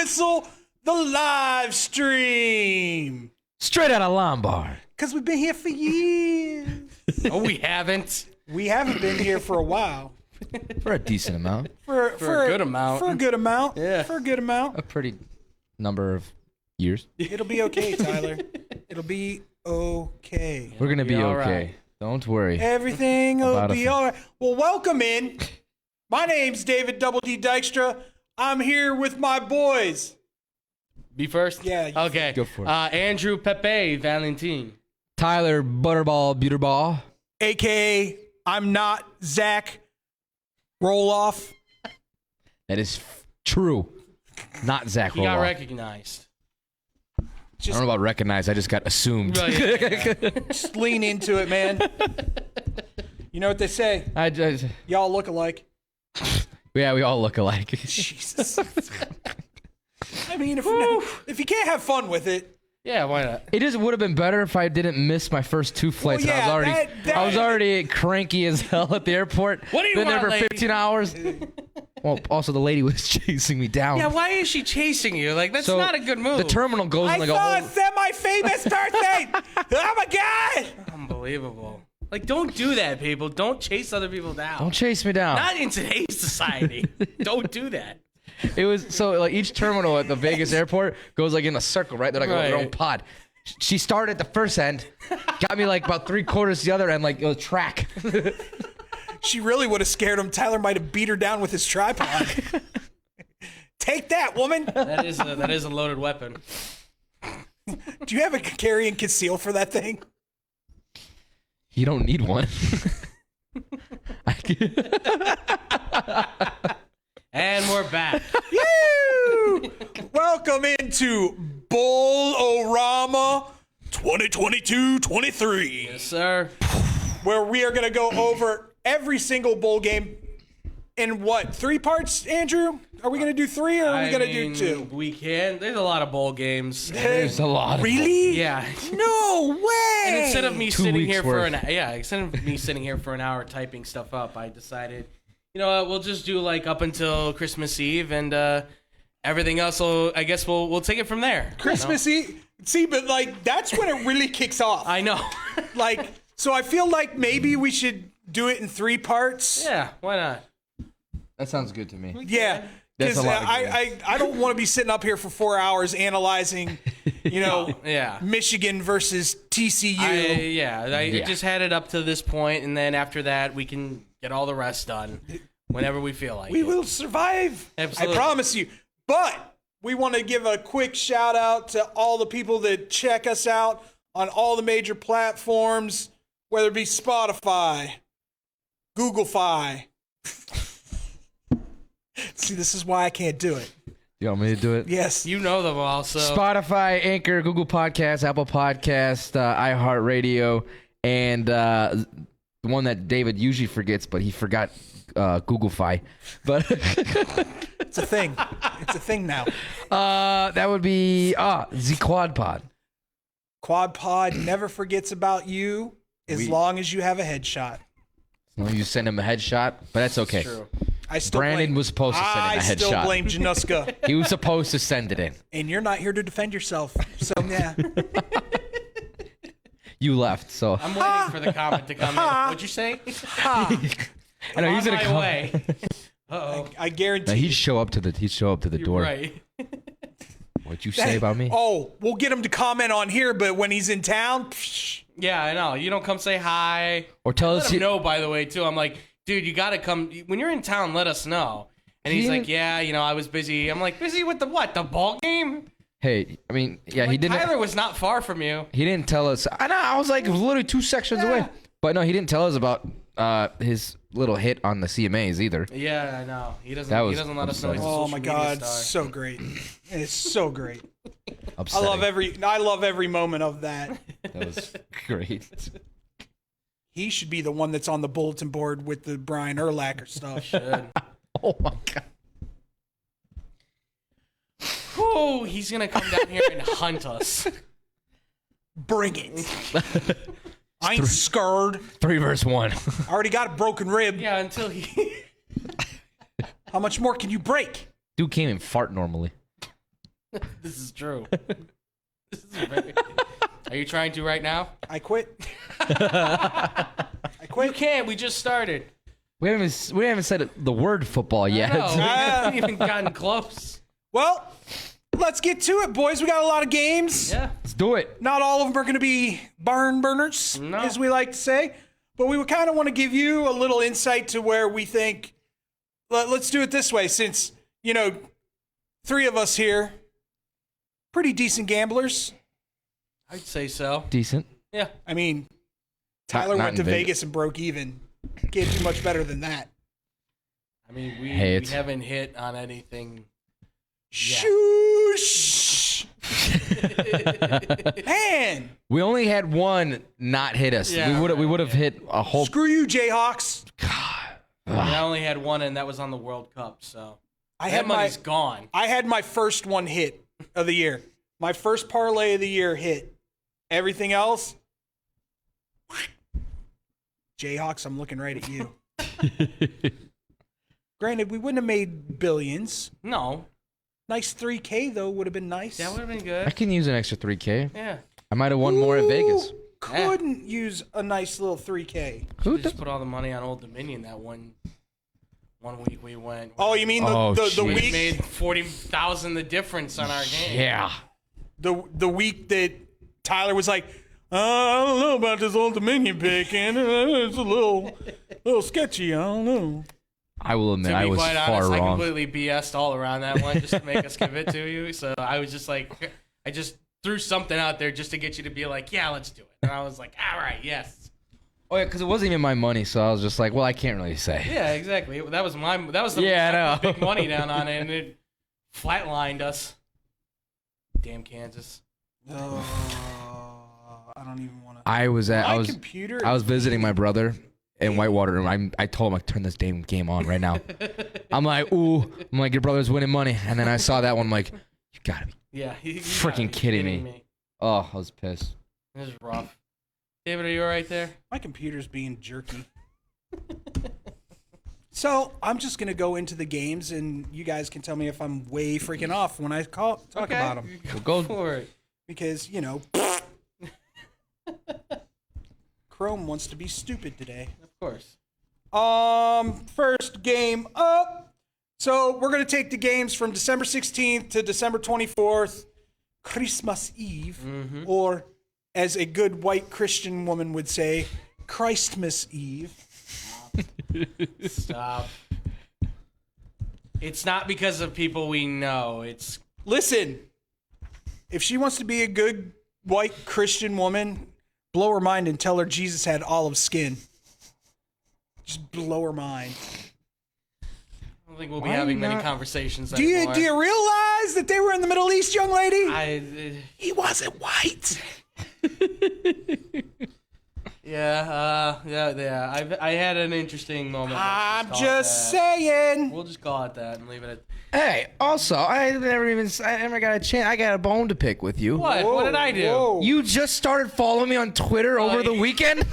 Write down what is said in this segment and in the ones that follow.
Whistle, the live stream. Straight out of Lombard. Because we've been here for years. Oh, we haven't. We haven't been here for a while. For a decent amount. For a good amount. For a good amount. Yeah. For a good amount. A pretty number of years. It'll be okay, Tyler. It'll be okay. We're going to be all okay. right. Don't worry. Everything will About be all right. Well, welcome in. My name's David Double D Dykstra. I'm here with my boys. Be first? Yeah. Okay. Go for it. Andrew Pepe Valentin. Tyler Butterball Buterball. AKA, I'm not Zach Roloff. That is true. Not Zach He got Roloff. recognized. I don't know about recognized. I just got assumed. Well, yeah. Just lean into it, man. You know what they say? I just, Y'all look alike. yeah, we all look alike. Jesus. I mean, if you can't have fun with it. Yeah, why not? It just would have been better if I didn't miss my first two flights. Well, yeah, I was already cranky as hell at the airport. What do you Been want, there for lady? 15 hours. Well, also the lady was chasing me down. Yeah, why is she chasing you? Like, that's So, not a good move. The terminal goes I in like a saw a whole. semi-famous birthday. Oh my God. Unbelievable. Like, don't do that, people. Don't chase other people down. Don't chase me down. Not in today's society. Don't do that. It was so like each terminal at the Vegas airport goes like in a circle, right? They're like their own Right. pod. She started at the first end, got me like about 3/4 the other end, like a track. She really would have scared him. Tyler might have beat her down with his tripod. Take that, woman. That is a loaded weapon. Do you have a carry and conceal for that thing? You don't need one. And we're back. Woo! Welcome into Bowl-O-Rama 2022-23. Yes, sir. Where we are going to go over every single bowl game in what, 3 parts, Andrew? Are we going to do 3 or are we going to do 2? We can. There's a lot of bowl games. There's a lot. Really? Yeah. No way. And instead of me 2 sitting weeks here worth. instead of me sitting here for an hour typing stuff up, I decided, you know what, we'll just do like up until Christmas Eve, and everything else. I guess we'll take it from there. Christmas Eve. See, but like that's when it really kicks off. I know. Like, so I feel like maybe we should do it in 3 parts. Yeah. Why not? That sounds good to me. Yeah. That's Because a lot of I don't want to be sitting up here for 4 hours analyzing, you know, Yeah. Michigan versus TCU. I just had it up to this point, and then after that, we can get all the rest done whenever we feel like We it. will survive. Absolutely. I promise you. But we want to give a quick shout out to all the people that check us out on all the major platforms, whether it be Spotify, Google-fi. See, this is why I can't do it. You want me to do it? Yes. You know them all, so Spotify, Anchor, Google Podcasts, Apple Podcasts, iHeartRadio, and the one that David usually forgets, but he forgot Google-fi. But It's a thing. It's a thing now. that would be the Quad Pod. Quad Pod never forgets about you as long as you have a headshot. Well, you send him a headshot, but that's okay. true. I still Brandon blame, was supposed to send him a I still headshot. blame Januska. He was supposed to send it in. And you're not here to defend yourself. So, yeah. You left, so I'm waiting for the comment to come in. What'd you say? I know he's On gonna my come. way. Uh-oh. I guarantee No, he'd show up to the You're door. right. What'd you say about me? Oh, we'll get him to comment on here, but when he's in town, psh, Yeah, I know. You don't come say hi. Or tell Let us. him know, by the way, too. I'm like, dude, you got to come. When you're in town, let us know. And he's like, yeah, you know, I was busy. I'm like, busy with the what? The ball game? Hey, I mean, yeah, Like, he didn't. Tyler was not far from you. He didn't tell us. I know. I was like literally 2 sections away. But no, he didn't tell us about his little hit on the CMAs either. Yeah, I know. He doesn't. That He was doesn't let us know. He's a oh social my media God, star. so great. It's so great. I Upsetting. love every moment of that. That was great. He should be the one that's on the bulletin board with the Brian Urlacher stuff. Good. Oh my God. Whew, he's gonna come down here and hunt us. Bring it. I ain't scared. 3 verse 1. I already got a broken rib. Yeah, until he. How much more can you break? Dude can't even fart normally. This is true. Are you trying to right now? I quit. I You quit. can't. We just started. We haven't said the word football yet. No, we haven't even gotten close. Well, let's get to it, boys. We got a lot of games. Yeah. Let's do it. Not all of them are going to be barn burners, No. as we like to say. But we would kind of want to give you a little insight to where we think. Let's do it this way, since, three of us here, pretty decent gamblers. I'd say so. Decent. Yeah. I mean, Tyler Not went to in Vegas and broke even. Can't do much better than that. I mean, we It's- haven't hit on anything. Shoosh! Man! We only had one not hit us. Yeah, we would have hit a whole. Screw you, Jayhawks. I only had one, and that was on the World Cup, so I that had money's gone. I had my first one hit of the year. My first parlay of the year hit. Everything else, Jayhawks, I'm looking right at you. Granted, we wouldn't have made billions. No, Nice 3K, though, would have been nice. that would have been I good. can use an extra 3K. Yeah. I might have won more at Vegas. Couldn't use a nice little 3K. Who We does? just put all the money on Old Dominion that one week we went. Oh, you mean Oh, the shit. we week made 40,000 the difference on our game. Yeah. the week that Tyler was like, I don't know about this Old Dominion pick, and it's a little sketchy. I don't know. I will admit To I be was quite far honest, I wrong. completely BS'd all around that one just to make us give it to you. So I was just like, I just threw something out there just to get you to be like, yeah, let's do it. And I was like, all right, yes. Oh yeah, because it wasn't even my money, so I was just like, well, I can't really say. Yeah, exactly. That was the Yeah, I know. I put big money down on it, and it flatlined us. Damn Kansas. I don't even want to. I was Computer. I was visiting my brother in Whitewater, and I told him, like, turn this damn game on right now. I'm like, your brother's winning money, and then I saw that one, I'm like, you gotta be. Yeah, you Freaking gotta be kidding me. Oh, I was pissed. This is rough. David, are you all right there? My computer's being jerky. So I'm just gonna go into the games, and you guys can tell me if I'm way freaking off when I talk about them, Go for it. because Chrome wants to be stupid today. Of course. First game up. So we're gonna take the games from December 16th to December 24th, Christmas Eve, or as a good white Christian woman would say, Christmas Eve. Stop. It's not because of people we know. It's Listen, if she wants to be a good white Christian woman, blow her mind and tell her Jesus had olive skin. Just blow her mind. I don't think we'll be Why having not? many conversations Do you anymore. realize that they were in the Middle East, young lady? I, He wasn't white. yeah. I had an interesting moment. I'm Let's call it just that. saying. We'll just call it that and leave it at. Hey, also, I never got a chance. I got a bone to pick with you. What? Whoa, What did I do? whoa. You just started following me on Twitter over the weekend?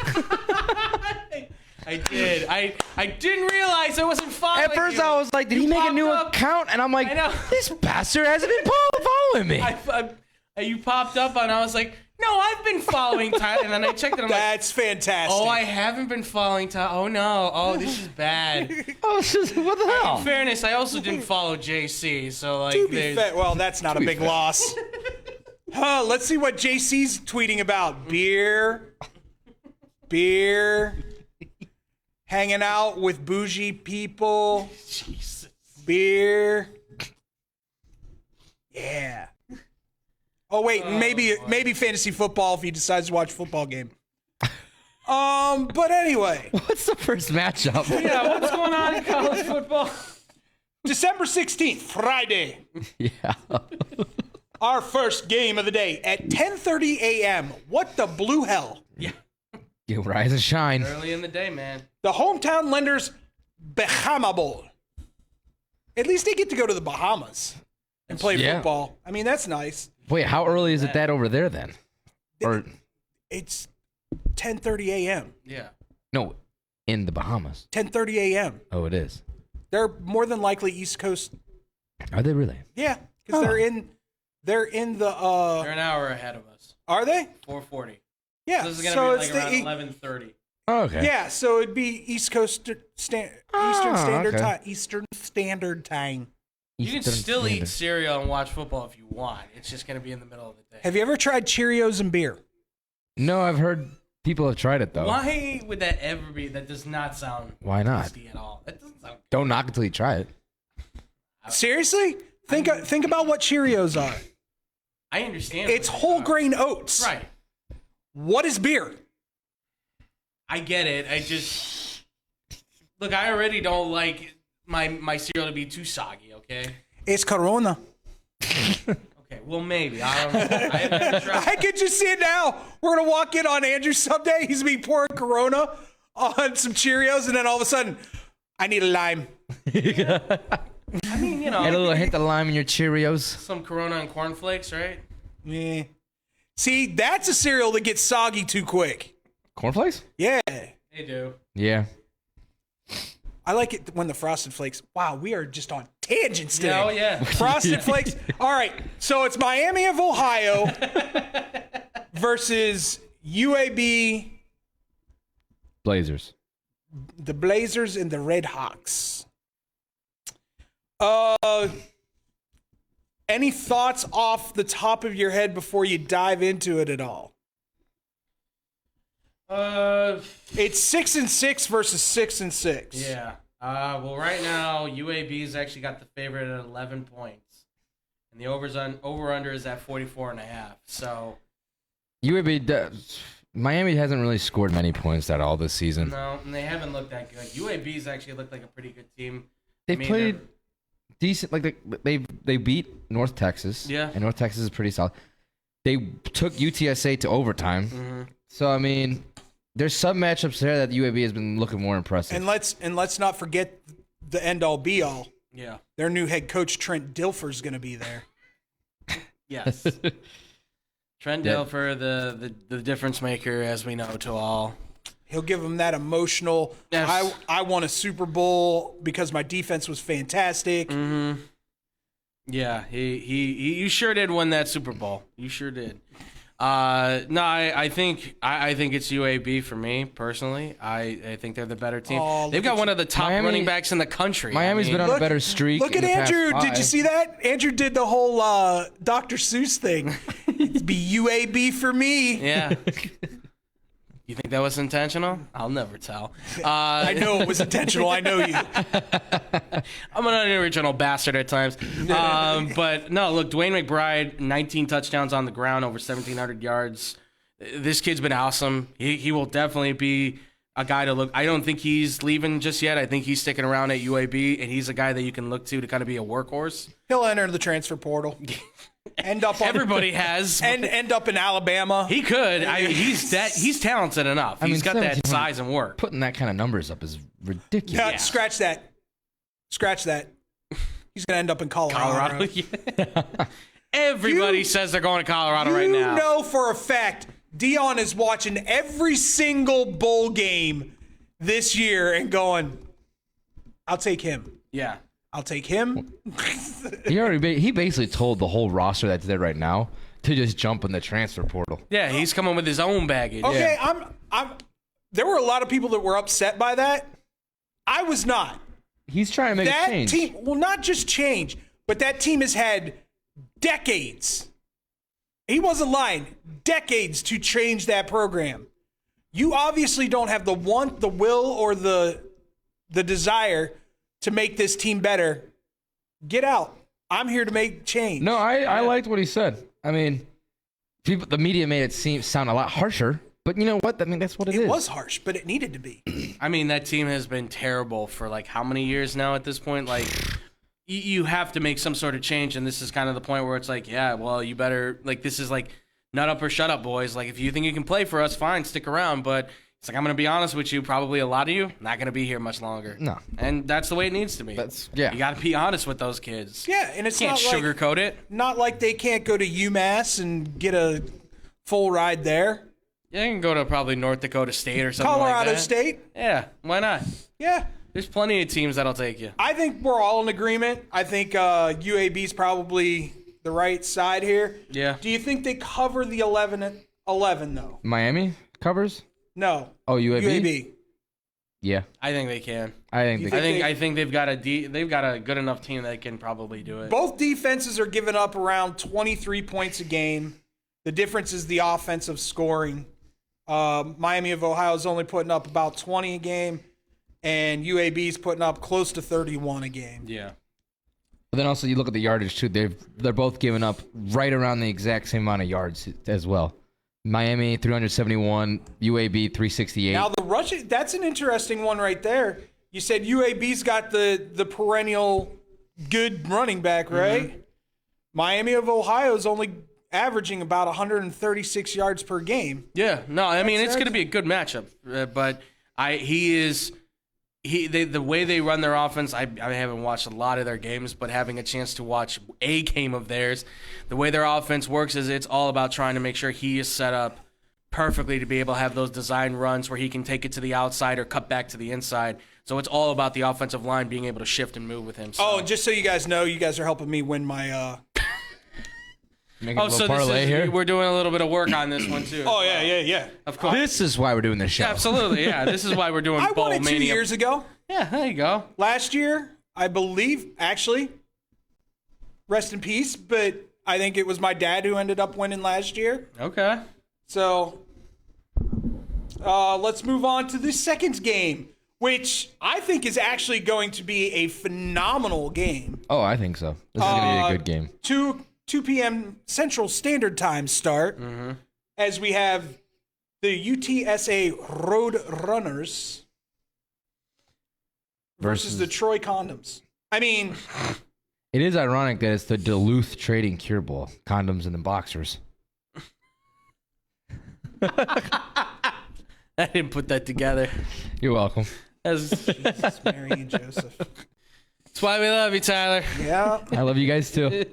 I did. I didn't realize I wasn't following. At first, you. I was like, did he You make a popped new up. account? And I'm like, I know. this bastard hasn't been following me. You popped up and I was like, no, I've been following Tyler. And then I checked it. I'm like, That's fantastic. oh, I haven't been following Tyler. Oh no. Oh, this is bad. I was just, what the hell? In fairness, I also didn't follow JC. So like, To be there's- fair, well, that's not a big loss. Let's see what JC's tweeting about. Beer, hanging out with bougie people, Jesus. beer. Yeah. Oh wait, maybe fantasy football if he decides to watch a football game. But anyway, What's the first matchup? Yeah, what's going on in college football? December 16th, Friday. Yeah. Our first game of the day at 10:30 a.m. What the blue hell? Yeah. You rise and shine. Early in the day, man. The hometown lenders Bahama Bowl. At least they get to go to the Bahamas and play Yeah. football. I mean, that's nice. Wait, how early is it that over there then? Or It's 10:30 a.m. Yeah. no, in the Bahamas. 10:30 a.m. Oh, it is. They're more than likely East Coast. Are they really? Yeah, because they're in They're in the. They're an hour ahead of us. Are they? 4:40. Yeah. So this is gonna so be it's like the around 11:30. Oh, okay. Yeah, so it'd be Eastern Standard okay. Time. Eastern Standard Time. You can Eastern still Standard. eat cereal and watch football if you want. It's just gonna be in the middle of the day. Have you ever tried Cheerios and beer? No, I've heard people have tried it though. Why would that ever be? That does not sound Why not? tasty at all. That doesn't sound. Don't knock it till you try it. Seriously? Think about what Cheerios are. I understand. It's what they whole are. grain oats. Right. What is beer? I get it. I just look. I already don't like my cereal to be too soggy. Okay. It's Corona. Okay. Well, maybe I don't know. I haven't tried. I could just see it now. We're gonna walk in on Andrew someday. He's gonna be pouring Corona on some Cheerios, and then all of a sudden, I need a lime. I mean, you know, Add a little hint of lime in your Cheerios. some Corona and cornflakes, right? Yeah. See, that's a cereal that gets soggy too quick. Cornflakes? Yeah. They do. Yeah. I like it when the Frosted Flakes. Wow, we are just on tangents today. Oh yeah. Frosted Flakes. All right, so it's Miami of Ohio versus UAB, Blazers. the Blazers, and the Red Hawks. Any thoughts off the top of your head before you dive into it at all? It's 6-6 versus 6-6. Yeah. Well, right now UAB's actually got the favorite at 11 points, and the over/under is at 44.5. So Miami hasn't really scored many points at all this season. no, and they haven't looked that good. UAB's actually looked like a pretty good team. They I mean, played they're- decent. Like they beat North Texas. Yeah. And North Texas is pretty solid. They took UTSA to overtime. Mm-hmm. So I mean, there's some matchups there that UAB has been looking more impressive. And let's not forget the end all be all. Yeah. Their new head coach Trent Dilfer's going to be there. Yes. Trent Yeah. Dilfer, the difference maker, as we know to all. He'll give them that emotional. Yes. I won a Super Bowl because my defense was fantastic. Mm-hmm. Yeah, he you sure did win that Super Bowl. You sure did. No, I think it's UAB for me personally. I think they're the better team. Oh, They've look got at one you. of the top Miami- running backs in the country. Miami's been on a better streak. Look in at the past Andrew. Did 5. you see that? Andrew did the whole Dr. Seuss thing. It'd be UAB for me. Yeah. You think that was intentional? I'll never tell. I know it was intentional. I know you. I'm an unoriginal bastard at times. But no, look, Dwayne McBride, 19 touchdowns on the ground, over 1,700 yards. This kid's been awesome. He will definitely be a guy to look. I don't think he's leaving just yet. I think he's sticking around at UAB, and he's a guy that you can look to kind of be a workhorse. He'll enter the transfer portal. End up on, Everybody has. and end up in Alabama. He could. He's talented enough. I mean, He's got that 1,700 size and work. Putting that kind of numbers up is ridiculous. Yeah, scratch that. Scratch that. He's gonna end up in Colorado. Colorado. Everybody You- says they're going to Colorado right You now. know for a fact Dion is watching every single bowl game this year and going, I'll take him. Yeah. I'll take him. He basically told the whole roster that's there right now to just jump in the transfer portal. Yeah, he's coming with his own baggage. Okay, I'm there were a lot of people that were upset by that. I was not. He's trying to make a That change. team, well, not just change, but that team has had decades. He wasn't lying. Decades to change that program. You obviously don't have the want, the will, or the desire to make this team better. Get out. I'm here to make change. No, I liked what he said. I mean, the media made it sound a lot harsher, but you know what? I mean, that's what it is. It was harsh, but it needed to be. I mean, that team has been terrible for like how many years now at this point? Like, you have to make some sort of change, and this is kind of the point where it's like, yeah, well, you better, like, this is like, nut up or shut up, boys. Like, if you think you can play for us, fine, stick around, but it's like, I'm going to be honest with you, probably a lot of you, not going to be here much longer. No. And that's the way it needs to be. Yeah. You got to be honest with those kids. Yeah, and it's Can't not like, sugarcoat it. not like they can't go to UMass and get a full ride there. Yeah, you can go to probably North Dakota State or something Colorado like that. State. Yeah, why not? Yeah. There's plenty of teams that'll take you. I think we're all in agreement. I think UAB's probably the right side here. Yeah. Do you think they cover the 11 though? Miami covers? No. Oh, UAB? Yeah. I think they can. I You think I think they've got a good enough team that can probably do it. Both defenses are giving up around 23 points a game. The difference is the offensive scoring. Miami of Ohio is only putting up about 20 a game, and UAB is putting up close to 31 a game. Yeah. But then also you look at the yardage too. They're both giving up right around the exact same amount of yards as well. Miami 371, UAB 368. Now the rushing, that's an interesting one right there. You said UAB's got the perennial good running back, right? Mm-hmm. Miami of Ohio is only averaging about 136 yards per game. Yeah, no, I mean it's going to be a good matchup, but the way they run their offense, I haven't watched a lot of their games, but having a chance to watch a game of theirs, the way their offense works is it's all about trying to make sure he is set up perfectly to be able to have those design runs where he can take it to the outside or cut back to the inside. So it's all about the offensive line being able to shift and move with him. So. Oh, and just so you guys know, you guys are helping me win my So we're doing a little bit of work on this one too. Oh, yeah. Of course. This is why we're doing this show. Absolutely, yeah. This is why we're doing I Bowl won it 2 Mania. years ago. Yeah, there you go. Last year, I believe, actually, rest in peace, but I think it was my dad who ended up winning last year. Okay. So, let's move on to the second game, which I think is actually going to be a phenomenal game. Oh, I think so. This is going to be a good game. 2 p.m. Central Standard Time start, as we have the UTSA Road Runners versus the Troy Condoms. I mean, It is ironic that it's the Duluth Trading Cure Bowl. Condoms and the boxers. I didn't put that together. You're welcome. Jesus, Mary and Joseph. That's why we love you, Tyler. Yeah, I love you guys too.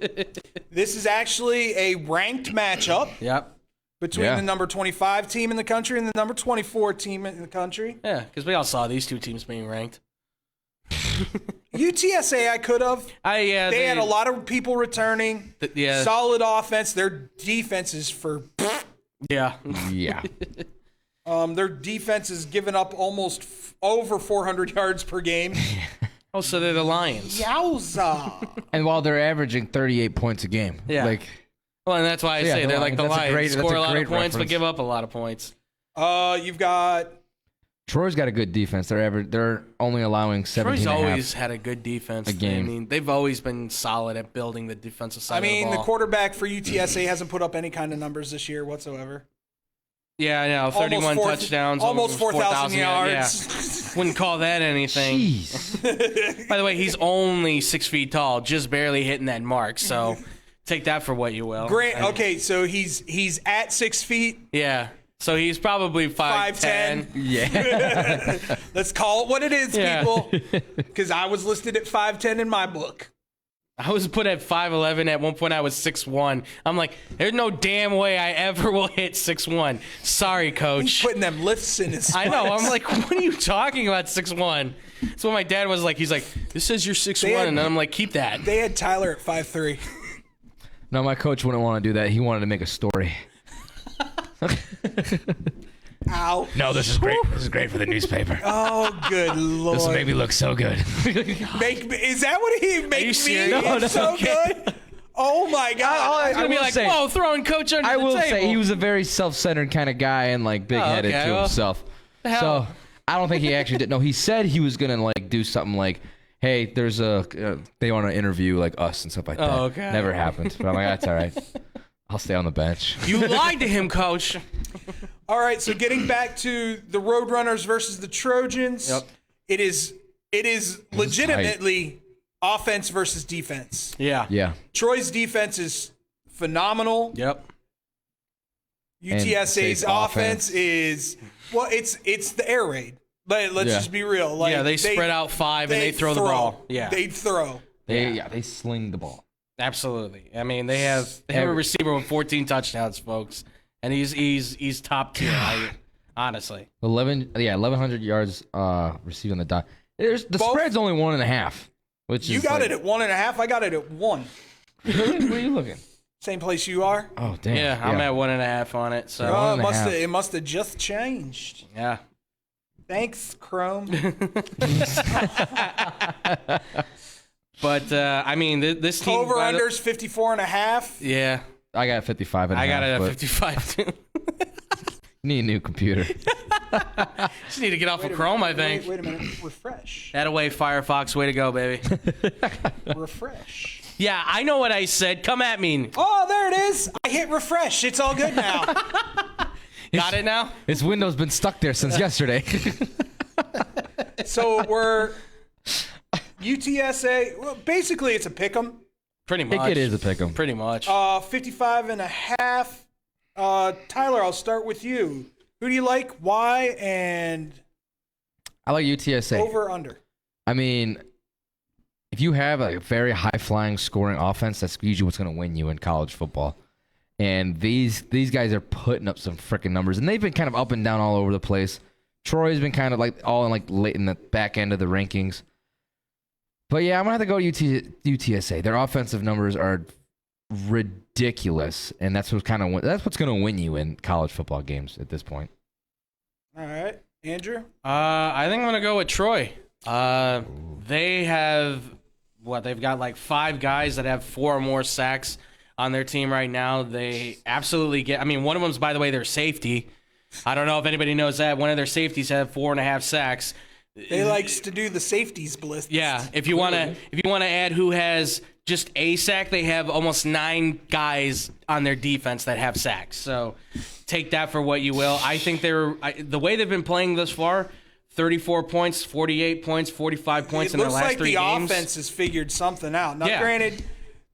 this is actually a ranked matchup Yep. between the number 25 team in the country and the number 24 team in the country. Yeah, because we all saw these two teams being ranked. UTSA, I could have. They had a lot of people returning. Yeah. Solid offense. Their defense is for. Yeah. Yeah. Their defense is giving up almost over 400 yards per game. Oh, so they're the Lions. Yowza! And while they're averaging 38 points a game. Yeah. Like, Well, and that's why I say they're like the that's a Lions. great- that's Score a a lot great of points, but reference. give up a lot of points. You've got Troy's got a good defense. They're only allowing 17 Troy's and a half. always had a good defense. a game. I mean, they've always been solid at building the defensive side I mean, of the the ball. quarterback for UTSA hasn't put up any kind of numbers this year whatsoever. Yeah, I know. 31 touchdowns. Almost 4,000 yards. Yeah. Wouldn't call that anything. Jeez. By the way, he's only 6 feet tall, just barely hitting that mark. So take that for what you will. Great. Okay, so he's at 6 feet. Yeah. So he's probably 5'10". 5'10". Yeah. Let's call it what it is, Yeah. people. Because I was listed at 5'10" in my book. I was put at 5'11". At one point, I was 6'1". I'm like, there's no damn way I ever will hit 6'1". Sorry, He's coach. putting them lifts in his I know. I'm like, what are you talking about, 6'1"? That's what my dad was like. He's like, this says you're 6'1", had- and I'm like, keep that. They had Tyler at 5'3". No, my coach wouldn't want to do that. He wanted to make a story. Ow. No, this is great. This is great for the newspaper. Oh, good lord. This will make me look so good. Is that what he makes me serious? No, look no, so okay. good? Oh my god. He's gonna be will like, say- whoa, throwing coach under I the will table. say he was a very self-centered kind of guy and like big-headed okay, to well, himself. hell? So I don't think he actually did. No, he said he was gonna like do something like, "Hey, there's they want to interview like us and stuff like that." Oh, okay. Never happened. But I'm like, that's all right. I'll stay on the bench. You lied to him, coach. All right, so getting back to the Roadrunners versus the Trojans. Yep. It is legitimately offense versus defense. Yeah. Yeah. Troy's defense is phenomenal. Yep. UTSA's State's offense is it's the air raid. Let's Yeah. just be real. Like Yeah, they spread out five and they throw the ball. Yeah. They throw. They sling the ball. Absolutely. I mean, they have a receiver with 14 touchdowns, folks, and he's top tier. Honestly. 1,100 yards receiving the dot. The spread's only 1.5, which You is got like, it at 1.5. I got it at 1. Where are you looking? Same place you are. Oh, damn. Yeah, I'm at 1.5 on it. So Oh, and a half. it must have just changed. yeah. Thanks, Chrome. But I mean, this team Over unders 54.5. Yeah, I got 55 and a I got half, it at but 55 too. need a new computer. Just need to get off of Chrome, I think. Wait a minute. Refresh. That away, Firefox. Way to go, baby. Refresh. Yeah, I know what I said. Come at me. Oh, there it is. I hit refresh. It's all good now. Got it now? His window's been stuck there since yesterday. So we're UTSA. Well, basically, it's a pick 'em. Pretty much. It is a pick 'em. Pretty much. 55.5. Tyler, I'll start with you. Who do you like? Why? And I like UTSA. over under. I mean, if you have a very high-flying scoring offense, that's usually what's going to win you in college football. And these guys are putting up some freaking numbers, and they've been kind of up and down all over the place. Troy's been kind of like all in like late in the back end of the rankings. But yeah, I'm gonna have to go UTSA. Their offensive numbers are ridiculous, and that's what's gonna win you in college football games at this point. All right, Andrew. I think I'm gonna go with Troy. They have they've got like 5 guys that have 4 or more sacks on their team right now. They absolutely get. I mean, one of them's, by the way, their safety. I don't know if anybody knows that. One of their safeties had 4.5 sacks. They likes to do the safeties blitz. Yeah, if you wanna add who has just a sack, they have almost 9 guys on their defense that have sacks. So take that for what you will. I think the way they've been playing thus far, 34 points, 48 points, 45 points in their last 3 games. It looks like the offense has figured something out. Now, granted,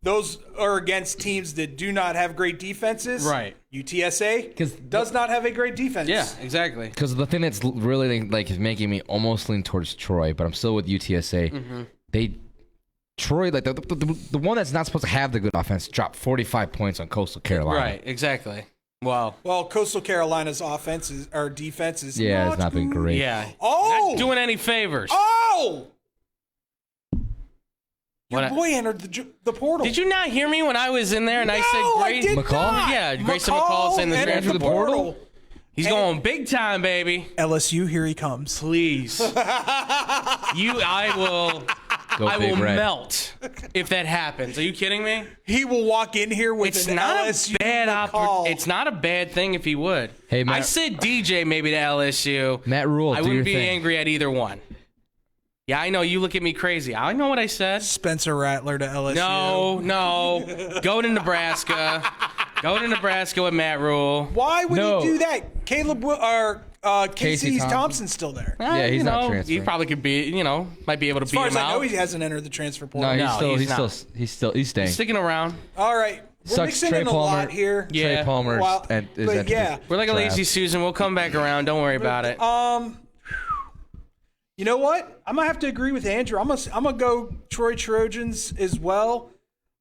those are against teams that do not have great defenses. Right. UTSA does not have a great defense. Yeah, exactly. Because the thing that's really like is making me almost lean towards Troy, but I'm still with UTSA. Mm-hmm. Troy, like the one that's not supposed to have the good offense, dropped 45 points on Coastal Carolina. Right, exactly. Well, Coastal Carolina's defense is it's not been great. yeah. Oh! Not doing any favors. Oh! Your What boy entered the portal. Did you not hear me when I was in there and I said I did McCall? not. Yeah, Grayson McCall's in the entered transfer the portal. He's going big time, baby. LSU, here he comes. Please. I will Big Red. melt if that happens. Are you kidding me? He will walk in here with It's an not LSU a bad McCall. It's not a bad thing if he would. Hey, Matt- I said DJ maybe to LSU. Matt Rule, I do your wouldn't be thing. angry at either one. Yeah, I know. You look at me crazy. I know what I said. Spencer Rattler to LSU. No. Go to Nebraska. Go to Nebraska with Matt Rule. Why would No. he do that? Casey Thompson's still there. Yeah, he's not He transferring. probably could be, might be able to As beat far as him I know, out. he hasn't entered the transfer portal. No, he's not. staying. Sticking around. All right. We're Sucks. mixing Trey in a Palmer. lot here. Yeah. Trey Palmer Well, is but entered yeah. We're like a draft. lazy Susan. We'll come back around. Don't worry about it. You know what? I'm gonna have to agree with Andrew. I'm gonna go Troy Trojans as well.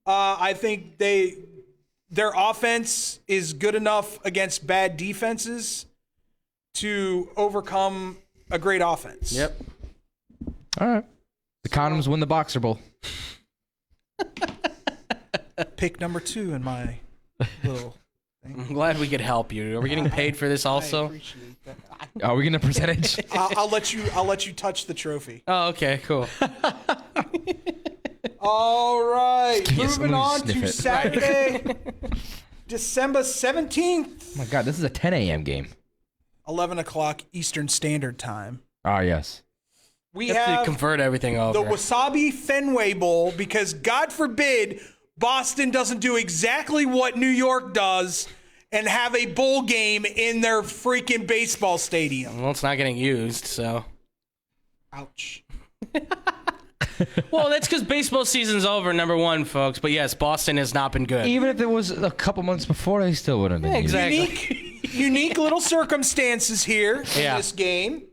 I think their offense is good enough against bad defenses to overcome a great offense. Yep. All right. The Condoms win the Boxer Bowl. Pick number 2 in my little. I'm glad we could help you. Are we getting paid for this I also? appreciate that. Are we getting a percentage? I'll let you touch the trophy. Oh, okay, cool. All right, Yes, moving let me on sniff to it. Saturday, December 17th, Oh my God, this is a 10 a.m. game. 11 o'clock Eastern Standard Time. Ah, yes. We You have to have convert everything over. the Wasabi Fenway Bowl because, God forbid, Boston doesn't do exactly what New York does and have a bowl game in their freaking baseball stadium. Well, it's not getting used, so. Ouch. Well, that's because baseball season's over, number one, folks. But yes, Boston has not been good. Even if it was a couple months before, they still wouldn't have been. exactly. Unique little circumstances here in Yeah. this game.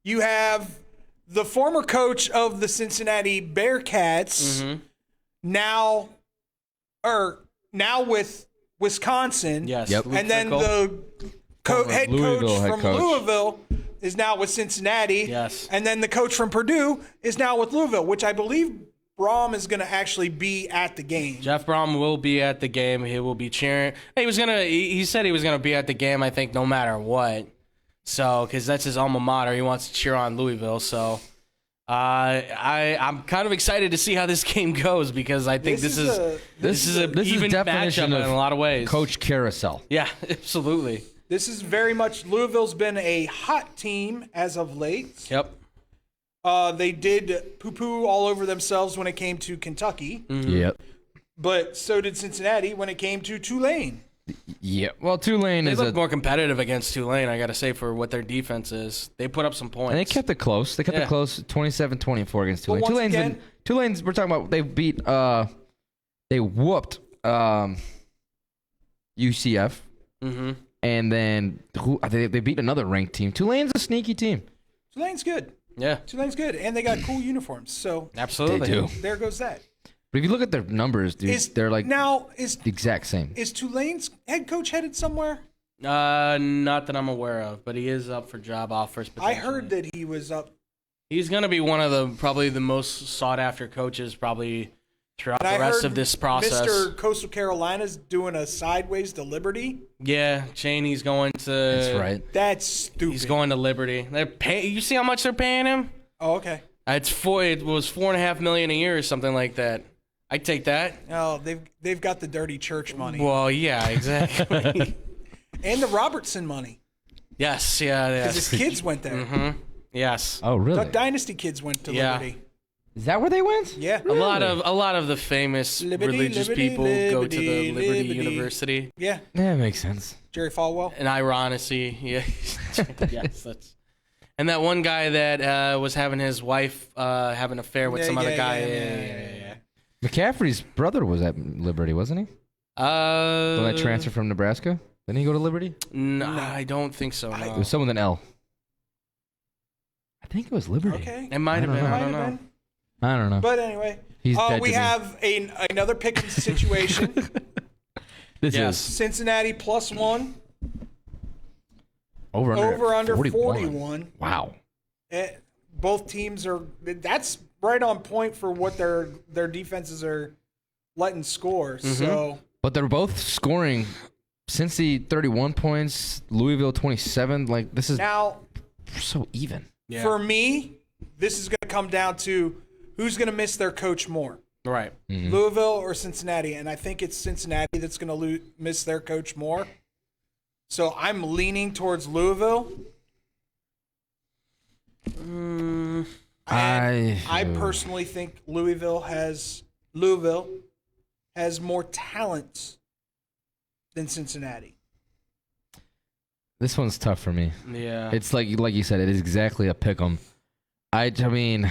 You have the former coach of the Cincinnati Bearcats now with Wisconsin. Yes. Yep. Luke And then Fickell. the head Louisville coach head from coach. Louisville is now with Cincinnati. Yes. And then the coach from Purdue is now with Louisville, which I believe Brom is going to actually be at the game. Jeff Brom will be at the game. He will be cheering. He said he was gonna be at the game. I think no matter what. So, because that's his alma mater, he wants to cheer on Louisville. So, I'm kind of excited to see how this game goes because I think this is an even matchup in a lot of ways. Coach Carousel. Yeah, absolutely. This is very much Louisville's been a hot team as of late. Yep. They did poo-poo all over themselves when it came to Kentucky. Mm-hmm. Yep. But so did Cincinnati when it came to Tulane. Yeah. Well, Tulane They is look more competitive against Tulane, I got to say, for what their defense is. They put up some points. and they kept it close. They kept it close, 27-24 against Tulane. But once again, Tulane's. We're talking about. They beat. They whooped UCF. Mm-hmm. And then they beat another ranked team. Tulane's a sneaky team. Tulane's good. Yeah. Tulane's good. And they got cool uniforms. So Absolutely. They do. there goes that. But if you look at their numbers, dude, they're like the the exact same. Is Tulane's head coach headed somewhere? Not that I'm aware of, but he is up for job offers. I heard that he was up. He's going to be one of probably the most sought after coaches probably throughout And the I rest heard of this process. Mr. Coastal Carolina's doing a sideways to Liberty. Yeah, Cheney's going to. That's right. That's stupid. He's going to Liberty. You see how much they're paying him? Oh, okay. It was $4.5 million a year or something like that. I'd take that. Oh, they've got the dirty church money Well, yeah, exactly. and the Robertson money Yes, because his kids went there. Mm-hmm. Yes. Oh, really? Duck Dynasty kids went to Yeah. Liberty. Is that where they went? Yeah, A lot of the famous Liberty, religious Liberty, people go to the Liberty, Liberty Liberty. University. yeah. That makes sense. Jerry Falwell. And ironically, yeah, yes, that's. And that one guy that was having his wife have an affair with some other guy. Yeah. McCaffrey's brother was at Liberty, wasn't he? When that transfer from Nebraska? Didn't he go to Liberty? No, I don't think so. No. It was someone with an L. I think it was Liberty. Okay. It might have been. I don't know. I don't know. But anyway, He's dead we to me. have another pick situation. This Yes. is Cincinnati +1. over under 41. Wow. Both teams are. That's right on point for what their defenses are letting score. So But they're both scoring. Cincy 31 points, Louisville 27. Like, this is now, so even. Yeah. for me, this is going to come down to who's going to miss their coach more, Right. Louisville or Cincinnati. And I think it's Cincinnati that's going to miss their coach more. So I'm leaning towards Louisville. I personally think Louisville has more talent than Cincinnati. This one's tough for me. Yeah. It's like you said, it is exactly a pick 'em. I mean,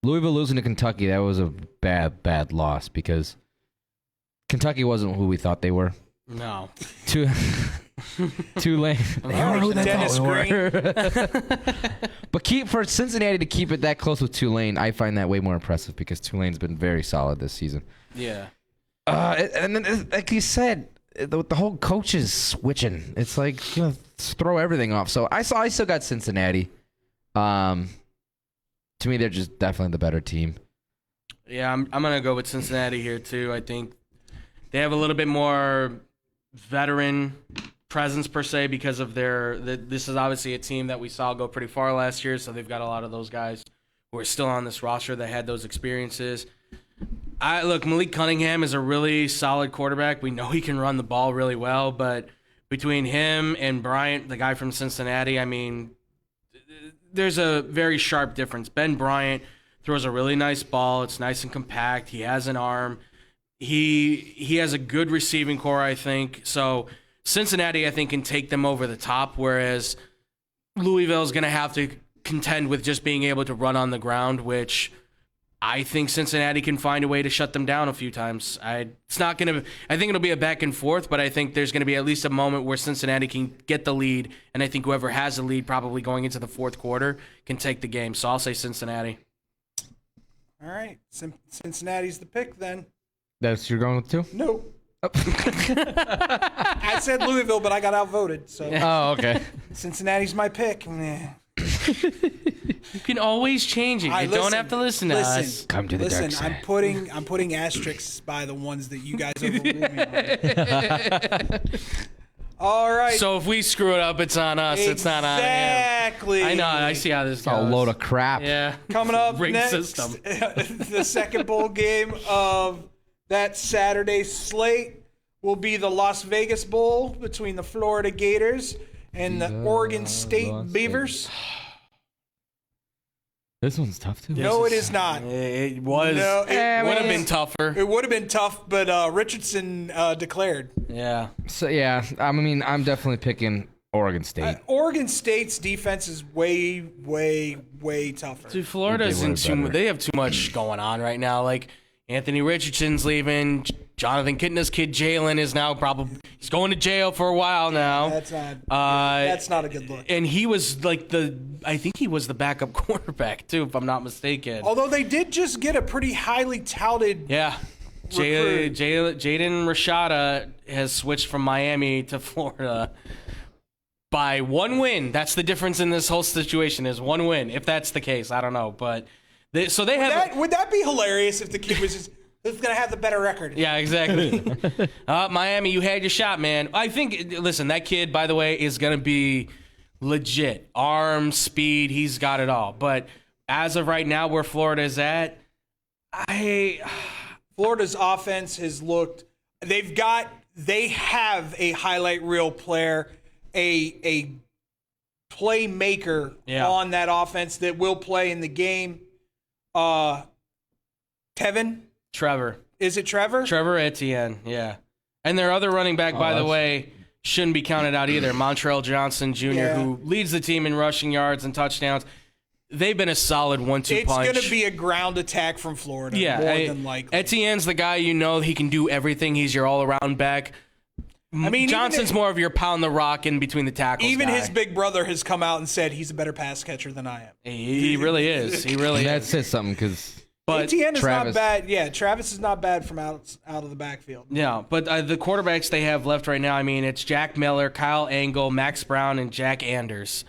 Louisville losing to Kentucky, that was a bad loss because Kentucky wasn't who we thought they were. No. Tulane. They are who they Dennis thought we were. But for Cincinnati to keep it that close with Tulane, I find that way more impressive because Tulane's been very solid this season. Yeah. And then, like you said, the whole coach is switching. It's like, throw everything off. So I still got Cincinnati. To me, they're just definitely the better team. Yeah, I'm gonna go with Cincinnati here too. I think they have a little bit more veteran presence per se because of this is obviously a team that we saw go pretty far last year, so they've got a lot of those guys who are still on this roster that had those experiences. Look, Malik Cunningham is a really solid quarterback. We know he can run the ball really well, but between him and Bryant, the guy from Cincinnati, I mean, there's a very sharp difference. Ben Bryant throws a really nice ball. It's nice and compact. He has an arm. He has a good receiving core, I think. So Cincinnati, I think, can take them over the top, whereas Louisville is going to have to contend with just being able to run on the ground, which I think Cincinnati can find a way to shut them down a few times. I think it'll be a back and forth, but I think there's going to be at least a moment where Cincinnati can get the lead, and I think whoever has the lead probably going into the fourth quarter can take the game. So I'll say Cincinnati. All right. Cincinnati's the pick then. That's you're going with too? No. I said Louisville, but I got outvoted. So Oh, okay. Cincinnati's my pick. Nah. You can always change it. You don't have to listen to us. Come to the dark side. I'm putting asterisks by the ones that you guys overruled me on. All right. So if we screw it up, it's on us. It's not on him. Exactly. I know. I see how this goes. A load of crap. Yeah. Coming up Rigged next, system. the second bowl game of that Saturday slate will be the Las Vegas Bowl between the Florida Gators and the Oregon State Beavers. This one's tough too. No, it is not. It was. No, It would have been tougher. It would have been tough, but Richardson declared. Yeah. So yeah, I mean, I'm definitely picking Oregon State. Oregon State's defense is way, way, way tougher. Dude, Florida's They in were too. better. They have too much going on right now. Like Anthony Richardson's leaving. Jonathan Kitna's kid Jalen is now probably he's going to jail for a while now. That's not a good look. And he was like I think he was the backup quarterback too, if I'm not mistaken. Although they did just get a pretty highly touted. Yeah. Recruit. Jaden Rashada has switched from Miami to Florida by one win. That's the difference in this whole situation is one win. If that's the case, I don't know. But would that be hilarious if the kid was just who's going to have the better record? Yeah, exactly. Miami, you had your shot, man. I think, listen, that kid, by the way, is going to be legit. Arm, speed, he's got it all. But as of right now, where Florida is at, Florida's offense has looked. They have a highlight reel player, a playmaker on that offense that will play in the game. Trevor. Is it Trevor? Trevor Etienne, yeah. And their other running back, by the way, shouldn't be counted out either. Montreal Johnson Jr., who leads the team in rushing yards and touchdowns. They've been a solid 1-2 punch. It's going to be a ground attack from Florida, more than likely. Etienne's the guy he can do everything. He's your all-around back. I mean, Johnson's more of your pound the rock in between the tackles. Even guy. his big brother has come out and said he's a better pass catcher than I am. He really is. He really is. That says something because Etienne is Travis. not bad. Yeah, Travis is not bad from out of the backfield. Yeah, but the quarterbacks they have left right now, I mean, it's Jack Miller, Kyle Angle, Max Brown, and Jack Anders.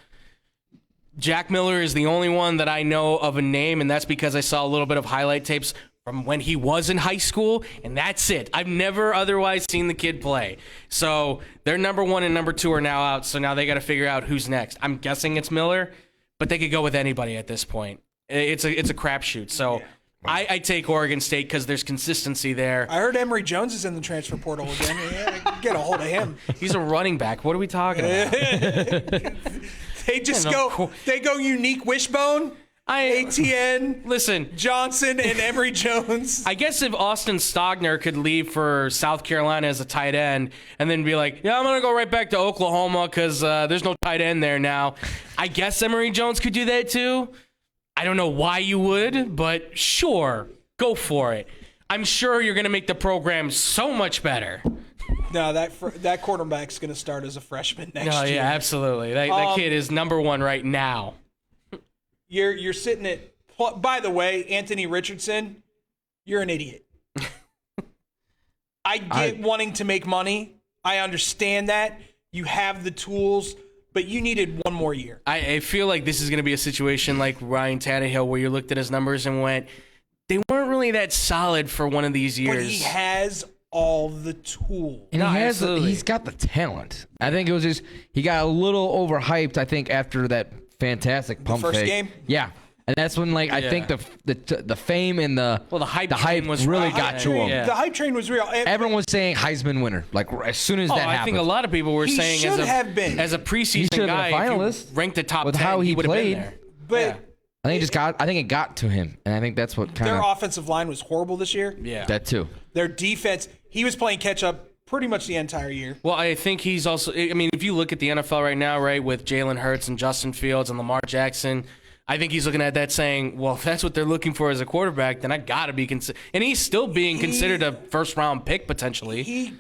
Jack Miller is the only one that I know of a name, and that's because I saw a little bit of highlight tapes from when he was in high school, and that's it. I've never otherwise seen the kid play. So their number 1 and number 2 are now out, so now they got to figure out who's next. I'm guessing it's Miller, but they could go with anybody at this point. It's a crapshoot. So I take Oregon State because there's consistency there. I heard Emory Jones is in the transfer portal again. Yeah, get a hold of him. He's a running back. What are we talking about? They go unique wishbone. ATN, listen, Johnson, and Emory Jones. I guess if Austin Stogner could leave for South Carolina as a tight end and then be like, yeah, I'm going to go right back to Oklahoma because there's no tight end there now. I guess Emory Jones could do that too. I don't know why you would, but sure, go for it. I'm sure you're going to make the program so much better. No, that quarterback's going to start as a freshman next year. Yeah, absolutely. That kid is number 1 right now. You're sitting at. By the way, Anthony Richardson, you're an idiot. I get wanting to make money. I understand that. You have the tools, but you needed one more year. I feel like this is going to be a situation like Ryan Tannehill where you looked at his numbers and went, they weren't really that solid for one of these years. But he has all the tools. And he's got the talent. I think it was just he got a little overhyped, I think, after that fantastic pump first fake. game? Yeah. And that's when I think the fame and the hype was really got to him. Yeah. The hype train was real. Everyone was saying Heisman winner. Like as soon as that happened. I think a lot of people were saying should have been. as a preseason guy, finalist if you ranked the top with 10, how he would have been played. there. But I think it got to him, and I think that's what kind their of offensive line was horrible this year. Yeah, that too. Their defense, he was playing catch up pretty much the entire year. Well, I think he's also. I mean, if you look at the NFL right now, right, with Jalen Hurts and Justin Fields and Lamar Jackson, I think he's looking at that saying, well, if that's what they're looking for as a quarterback, then I got to be considered. And he's still being considered a first-round pick potentially. He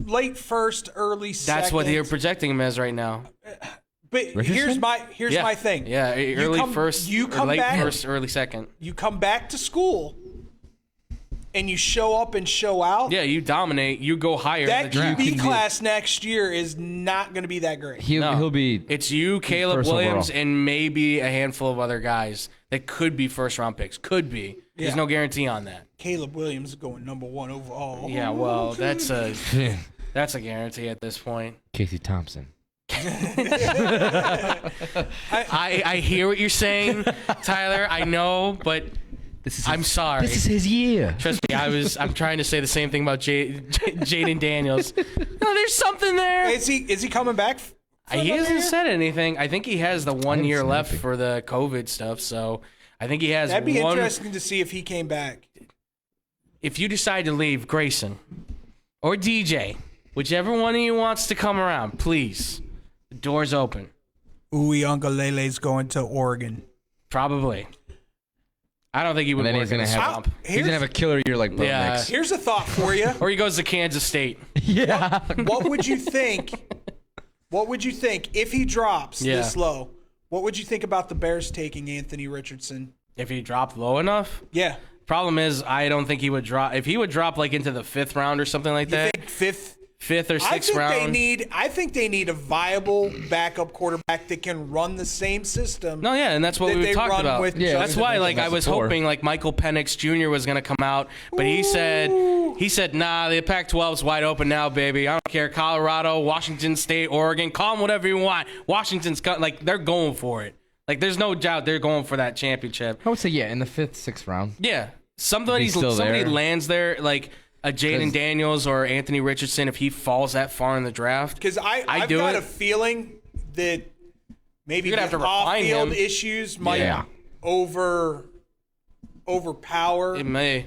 late first, early second. That's what they're projecting him as right now. But here's my thing. Yeah, early first, late first, early second. You come back to school, and you show up and show out, Yeah, you dominate. You go higher in the that draft. QB class next year is not going to be that great. He'll be. It's you, Caleb first Williams, overall. and maybe a handful of other guys that could be first-round picks. Could be. There's Yeah. no guarantee on that. Caleb Williams is going number 1 overall. Yeah, well, that's a guarantee at this point. Casey Thompson. I hear what you're saying, Tyler. I know, but I'm sorry. This is his year. Trust me, I'm trying to say the same thing about Jaden Daniels. No, there's something there. Is he coming back? He hasn't said anything. I think he has the 1 year seen left anything. for the COVID stuff, so I think he has That'd be one. interesting to see if he came back. If you decide to leave, Grayson or DJ, whichever one of you wants to come around, please. The door's open. Uiagalele's going to Oregon. Probably. I don't think he would And then work he's in gonna the have. swamp. He's gonna have a killer year like Bo Yeah. Nix. Here's a thought for you. Or he goes to Kansas State. Yeah. What would you think? What would you think if he drops this low? What would you think about the Bears taking Anthony Richardson? If he dropped low enough. Yeah. Problem is, I don't think he would drop. If he would drop like into the 5th round or something like You that, think fifth? 5th or 6th round. I think they need a viable backup quarterback that can run the same system. No, yeah, and that's what that we they talked run about. with Yeah, That's Justin why, Herbert. like, I That's was the core. hoping like Michael Penix Jr. was gonna come out, but he said, nah, the Pac-12's wide open now, baby. I don't care. Colorado, Washington State, Oregon, call them whatever you want. Washington's like they're going for it. Like, there's no doubt they're going for that championship. I would say in the 5th, 6th round. Yeah, somebody still there. lands there, like a Jaden 'Cause- Daniels or Anthony Richardson, if he falls that far in the draft. Because I've do got it. a feeling that maybe You're gonna have the to refine off-field him. issues might Yeah. overpower It may.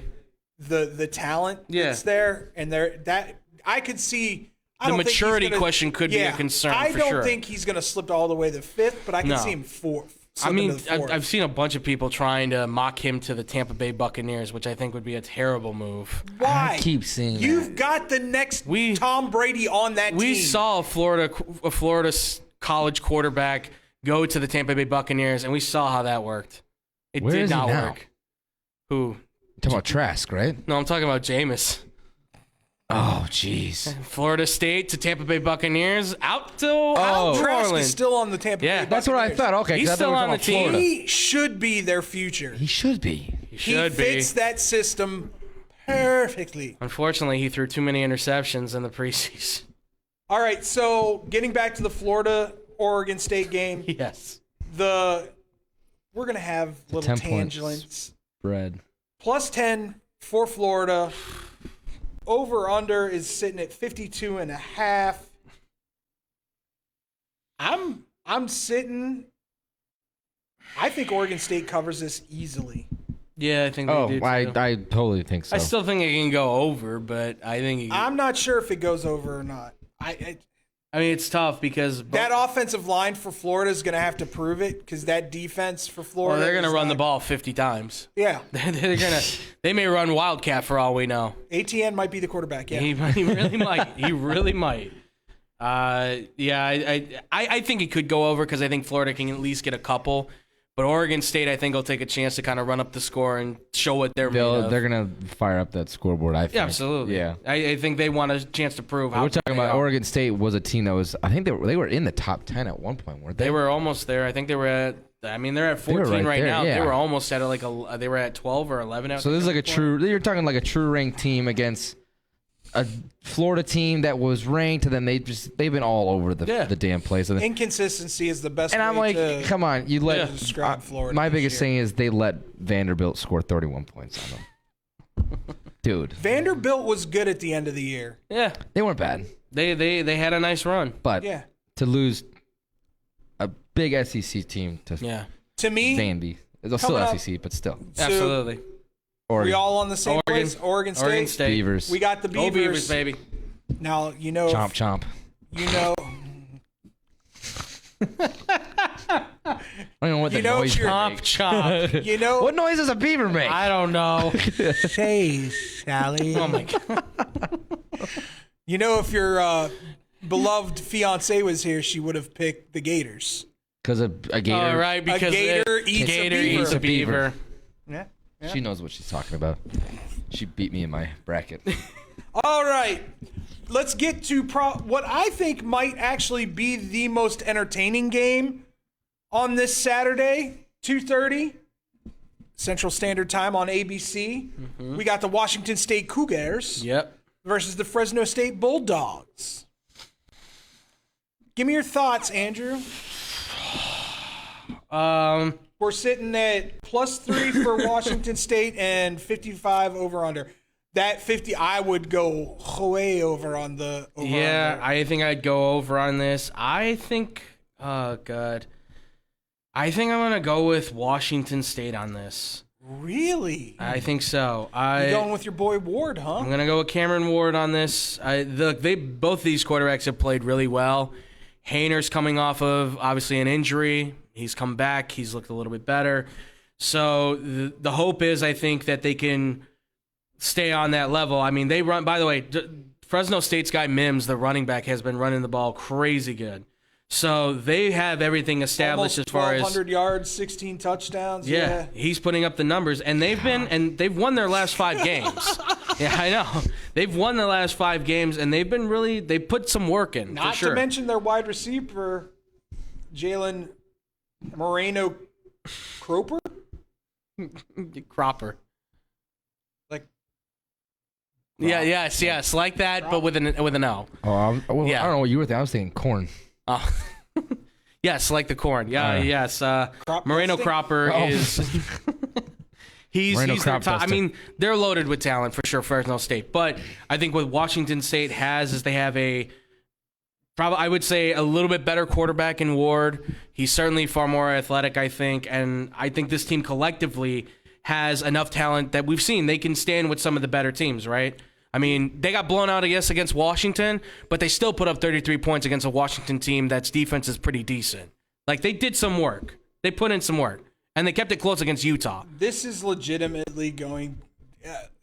the talent Yeah. that's there, and that I could see. I The don't think he's maturity gonna- question could be a concern I for don't sure. think he's going to slip all the way to 5th, but I can No. see him fourth. I mean, I've I've seen a bunch of people trying to mock him to the Tampa Bay Buccaneers, which I think would be a terrible move. why? I keep seeing You've got the next We- Tom Brady on that We team. saw a Florida college quarterback go to the Tampa Bay Buccaneers, and we saw how that worked. It Where did is he not now? work. Who? Talking about Trask, right? No, I'm talking about Jameis. Oh, jeez. Florida State to Tampa Bay Buccaneers, out to Oh. New Trask Orleans. is still on the Tampa Yeah. Bay That's what I Buccaneers. thought. Okay, 'cause He's I thought still we were on talking the team. about Florida. He should be their future. He should be. He He should be. fits that system perfectly. Unfortunately, he threw too many interceptions in the preseason. All right, so getting back to the Florida-Oregon State game, Yes. we're going to have little 10 points. tangents. Bread. Plus 10 for Florida. Over-under is sitting at 52.5. I'm sitting. I think Oregon State covers this easily. Yeah, I think they do too. I totally think so. I still think it can go over, but I think I'm not sure if it goes over or not. I mean, it's tough because That offensive line for Florida is going to have to prove it because that defense for Florida. they're going to is run the not- ball 50 times. Yeah, They may run Wildcat for all we know. ATN might be the quarterback. Yeah, He really might. He really might. Yeah, I think it could go over because I think Florida can at least get a couple. But Oregon State, I think, will take a chance to kind of run up the score and show what they're made of. They're gonna fire up that scoreboard. I think. Yeah, absolutely. Yeah. I think they want a chance to prove how We're talking they about are. Oregon State was a team that was. I think they were in the top 10 at one point, weren't they? They were almost there. I think they were at. I mean, they're at 14 right right there, now. yeah. They were almost at like they were at 12 or 11. So this is like a true. You're talking like a true ranked team against a Florida team that was ranked, and then they've been all over the damn place. And inconsistency is the best. I'm way like, to come on, you let. describe Florida. My this biggest year. thing is they let Vanderbilt score 31 points on them. Dude, Vanderbilt was good at the end of the year. Yeah, they weren't bad, they had a nice run. but Yeah, to lose a big SEC team to Yeah, to me, Vandy, it's still coming up- SEC, but still. so absolutely. we all on the same Oregon. place. Oregon State. Oregon State. Beavers. We got the Go Beavers. Beavers, baby. Now you know. Chomp chomp. You know. I don't know what the You know noise you're- Chomp, chomp. You know. What noise does a beaver make? I don't know. Say, Sally. Oh my god. You know, if your beloved fiance was here, she would have picked the Gators. Because a gator. All right, because gator eats a gator beaver. eats a beaver. Yeah. She knows what she's talking about. She beat me in my bracket. All right. Let's get to what I think might actually be the most entertaining game on this Saturday, 2:30 Central Standard Time on ABC. We got the Washington State Cougars versus the Fresno State Bulldogs. Give me your thoughts, Andrew. We're sitting at +3 for Washington State and 55 over under. That 50, I would go way over on the over. Yeah, under. I think I'd go over on this. I think, oh, God. I think I'm going to go with Washington State on this. Really? I think so. You're going with your boy Ward, huh? I'm going to go with Cameron Ward on this. Both these quarterbacks have played really well. Hayner's coming off of, obviously, an injury. He's come back. He's looked a little bit better. So the hope is, I think, that they can stay on that level. I mean, they run, by the way, Fresno State's guy Mims, the running back, has been running the ball crazy good. So they have everything established Almost as far as 1,200 yards, 16 touchdowns. yeah, he's putting up the numbers, and they've won their last 5 games. Yeah, I know. They've won their last 5 games, and they put some work in. Not for sure. to mention their wide receiver, Jalen Moreno Cropper. Cropper. Like, Yeah, yes, like that, but with an O. Oh, Yeah. I don't know what you were thinking. I was thinking corn. Oh. Yes, like the corn. Yeah, yes. Crop Moreno dusting? Cropper is. he's Moreno their crop top. I duster. mean, they're loaded with talent for sure, Fresno State. But I think what Washington State has is they have I would say a little bit better quarterback in Ward. He's certainly far more athletic, I think. And I think this team collectively has enough talent that we've seen they can stand with some of the better teams, right? I mean, they got blown out, I guess, against Washington, but they still put up 33 points against a Washington team that's defense is pretty decent. Like, they did some work. They put in some work. And they kept it close against Utah. this is legitimately going.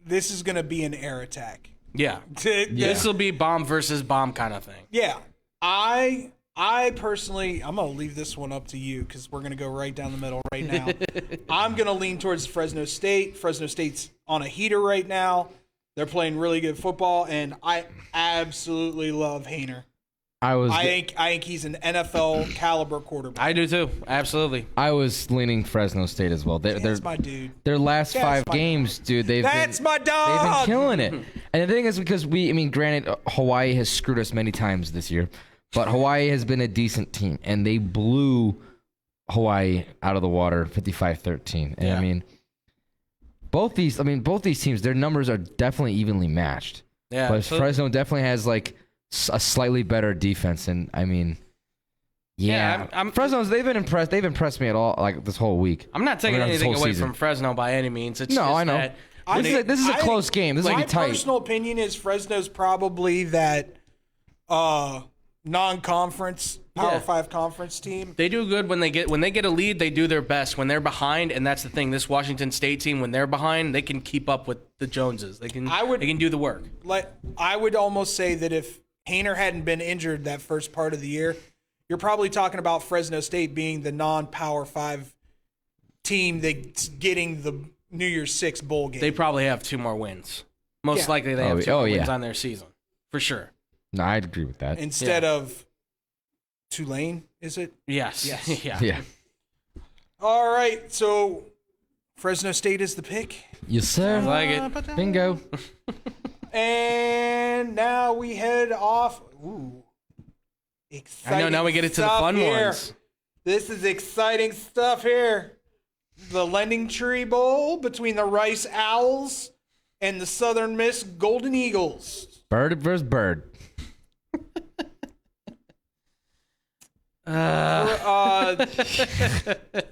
This is going to be an air attack. Yeah. This will be bomb versus bomb kind of thing. Yeah, I personally, I'm going to leave this one up to you because we're going to go right down the middle right now. I'm going to lean towards Fresno State. Fresno State's on a heater right now. They're playing really good football, and I absolutely love Hayner. I think he's an NFL caliber quarterback. I do too. Absolutely. I was leaning Fresno State as well. That's my dude. Their last That's 5 my games, dude, That's my they've been dog. killing it. And the thing is, because granted, Hawaii has screwed us many times this year, but Hawaii has been a decent team, and they blew Hawaii out of the water 55-13. And Yeah. I mean, both these teams, their numbers are definitely evenly matched. Yeah. But so- Fresno definitely has like a slightly better defense, and I mean, yeah, I'm- Fresno's they've impressed me at all like this whole week. I'm not taking I mean, this anything whole away season. from Fresno by any means. It's No, just I know. that This is a I close think- game. This is My gonna be tight. personal opinion is Fresno's probably that non-conference Power Yeah. 5 conference team. they do good when they get a lead. They do their best when they're behind, and that's the thing. This Washington State team, when they're behind, they can keep up with the Joneses. They can do the work. I would almost say that if Hayner hadn't been injured that first part of the year, you're probably talking about Fresno State being the non-Power 5 team that's getting the New Year's Six bowl game. They probably have 2 more wins. Most Yeah. likely they have 2 more wins yeah. on their season. For sure. No, I'd agree with that. Instead of Tulane, is it? Yes. Yes. Yeah. Yeah. All right, so Fresno State is the pick. Yes, sir. I like it. Bingo. And now we head off. Ooh. Exciting I know, now we get into the stuff fun here. ones. This is exciting stuff here. The Lending Tree Bowl between the Rice Owls and the Southern Miss Golden Eagles. Bird versus bird.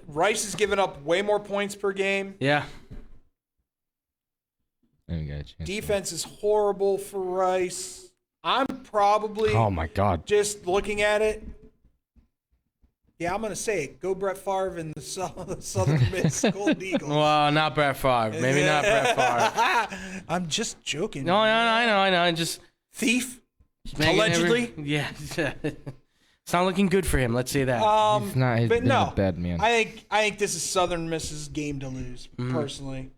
Rice has given up way more points per game. Yeah. There you go, chance. Defense is horrible for Rice. I'm probably Oh my God. just looking at it. Yeah, I'm going to say it. Go Brett Favre and the Southern Miss Golden Eagles. Well, not Brett Favre. Maybe not Brett Favre. I'm just joking. No, I know. Just Thief? making Allegedly? yeah. It's not looking good for him. Let's say that. He's But been no, a bad man. I think this is Southern Miss's game to lose, personally.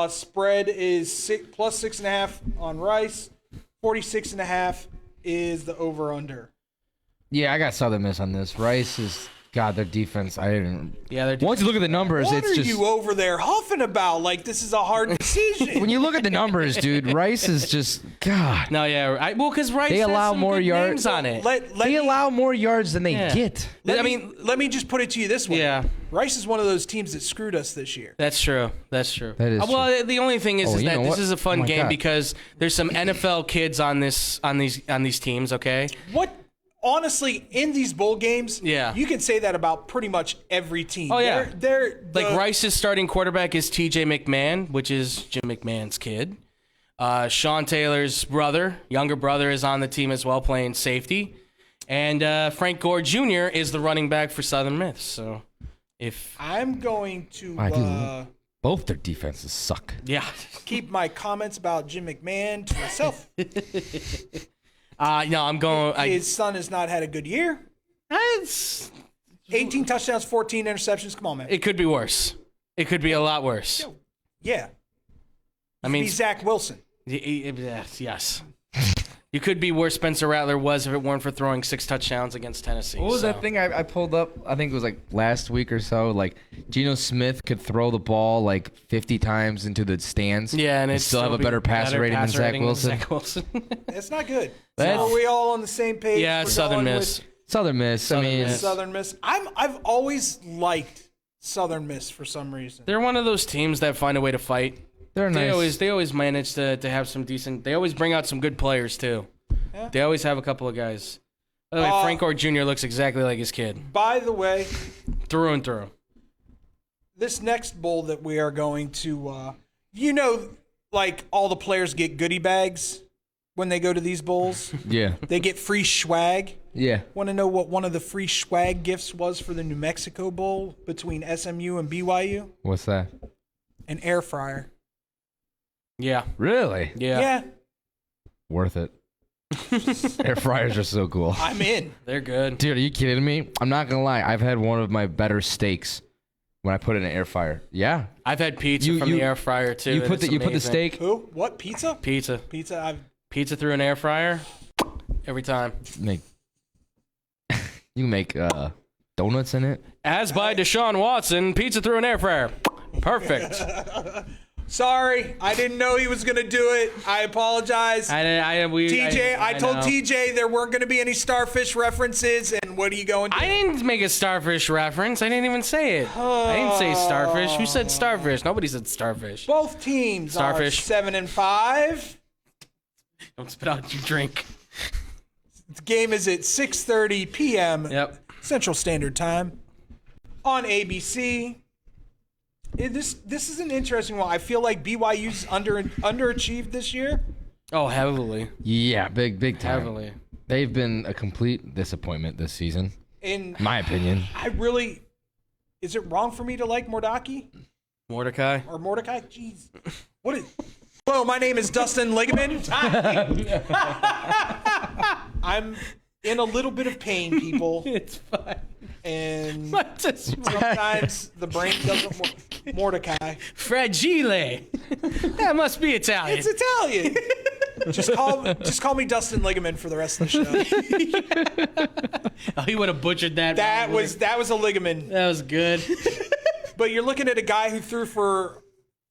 Spread is +6.5 on Rice. 46.5 is the over/under. Yeah, I got Southern Miss on this. Rice is God. Their defense. I didn't. Yeah, Once you look at the numbers, What it's are just. you over there huffing about? Like this is a hard decision. When you look at the numbers, dude, Rice is just God. No, yeah. Well, because Rice They has allow some more good yards names on it. They allow more yards than they get. Let me just put it to you this way. Yeah. Rice is one of those teams that screwed us this year. That's true. That's true. That is well, the only thing is you that know this what? is a fun Oh my game God. because there's some NFL kids on these teams. Okay. What honestly in these bowl games, Yeah. you can say that about pretty much every team. Oh, yeah. They're Like Rice's starting quarterback is T.J. McMahon, which is Jim McMahon's kid. Sean Taylor's younger brother, is on the team as well, playing safety. And Frank Gore Jr. is the running back for Southern Miss. So, I'm going to Both their defenses suck. yeah, keep my comments about Jim McMahon to myself. no, I'm going. His son has not had a good year. It's 18 touchdowns, 14 interceptions. Come on, man. It could be worse. It could be a lot worse. Yeah. I mean, He's Zach Wilson. yes. You could be where Spencer Rattler was if it weren't for throwing 6 touchdowns against Tennessee. What was that thing I pulled up? I think it was like last week or so. Like Geno Smith could throw the ball like 50 times into the stands. Yeah, and still have a better passer rating than Zach Wilson. That's not good. That's- So are we all on the same page? Yeah, We're Southern going Miss. with Southern Miss. I mean, Miss. Southern Miss. I've always liked Southern Miss for some reason. They're one of those teams that find a way to fight. they're nice. They always manage to have some decent. They always bring out some good players too. Yeah. They always have a couple of guys. By the way, Frank Gore Jr. looks exactly like his kid, By the way, through and through. this next bowl that we are going to, like all the players get goodie bags when they go to these bowls. Yeah. They get free swag. Yeah. Want to know what one of the free swag gifts was for the New Mexico Bowl between SMU and BYU? What's that? An air fryer. Yeah, Really? yeah, Worth it. Air fryers are so cool. I'm in. they're good. Dude, are you kidding me? I'm not gonna lie. I've had one of my better steaks when I put it in an air fryer. Yeah. I've had pizza from the air fryer too. You and put it's the amazing. steak. Who? What? Pizza? Pizza Pizza. through an air fryer every time. Make you make donuts in it. As by Deshaun Watson, pizza through an air fryer. Perfect. Sorry, I didn't know he was going to do it. I apologize. TJ, I told know. TJ there weren't going to be any starfish references, and what are you going to do? I didn't make a starfish reference. I didn't even say it. I didn't say starfish. Who said starfish? Nobody said starfish. Both teams Starfish. are 7-5. Don't spit out your drink. The game is at 6:30 p.m. Yep. Central Standard Time on ABC. This is an interesting one. I feel like BYU's underachieved this year. Oh, heavily. Yeah, big time. Heavily. They've been a complete disappointment this season. In My opinion. is it wrong for me to like Mordecai? Mordecai. Or Mordecai? Jeez. What is... Hello, my name is Dustin Ligament. I'm in a little bit of pain, people. It's fine. And sometimes the brain doesn't work. Mordecai. Fragile. That must be Italian. It's Italian. Just call me Dustin Ligament for the rest of the show. Oh, he would have butchered that. That was a ligament. That was good. But you're looking at a guy who threw for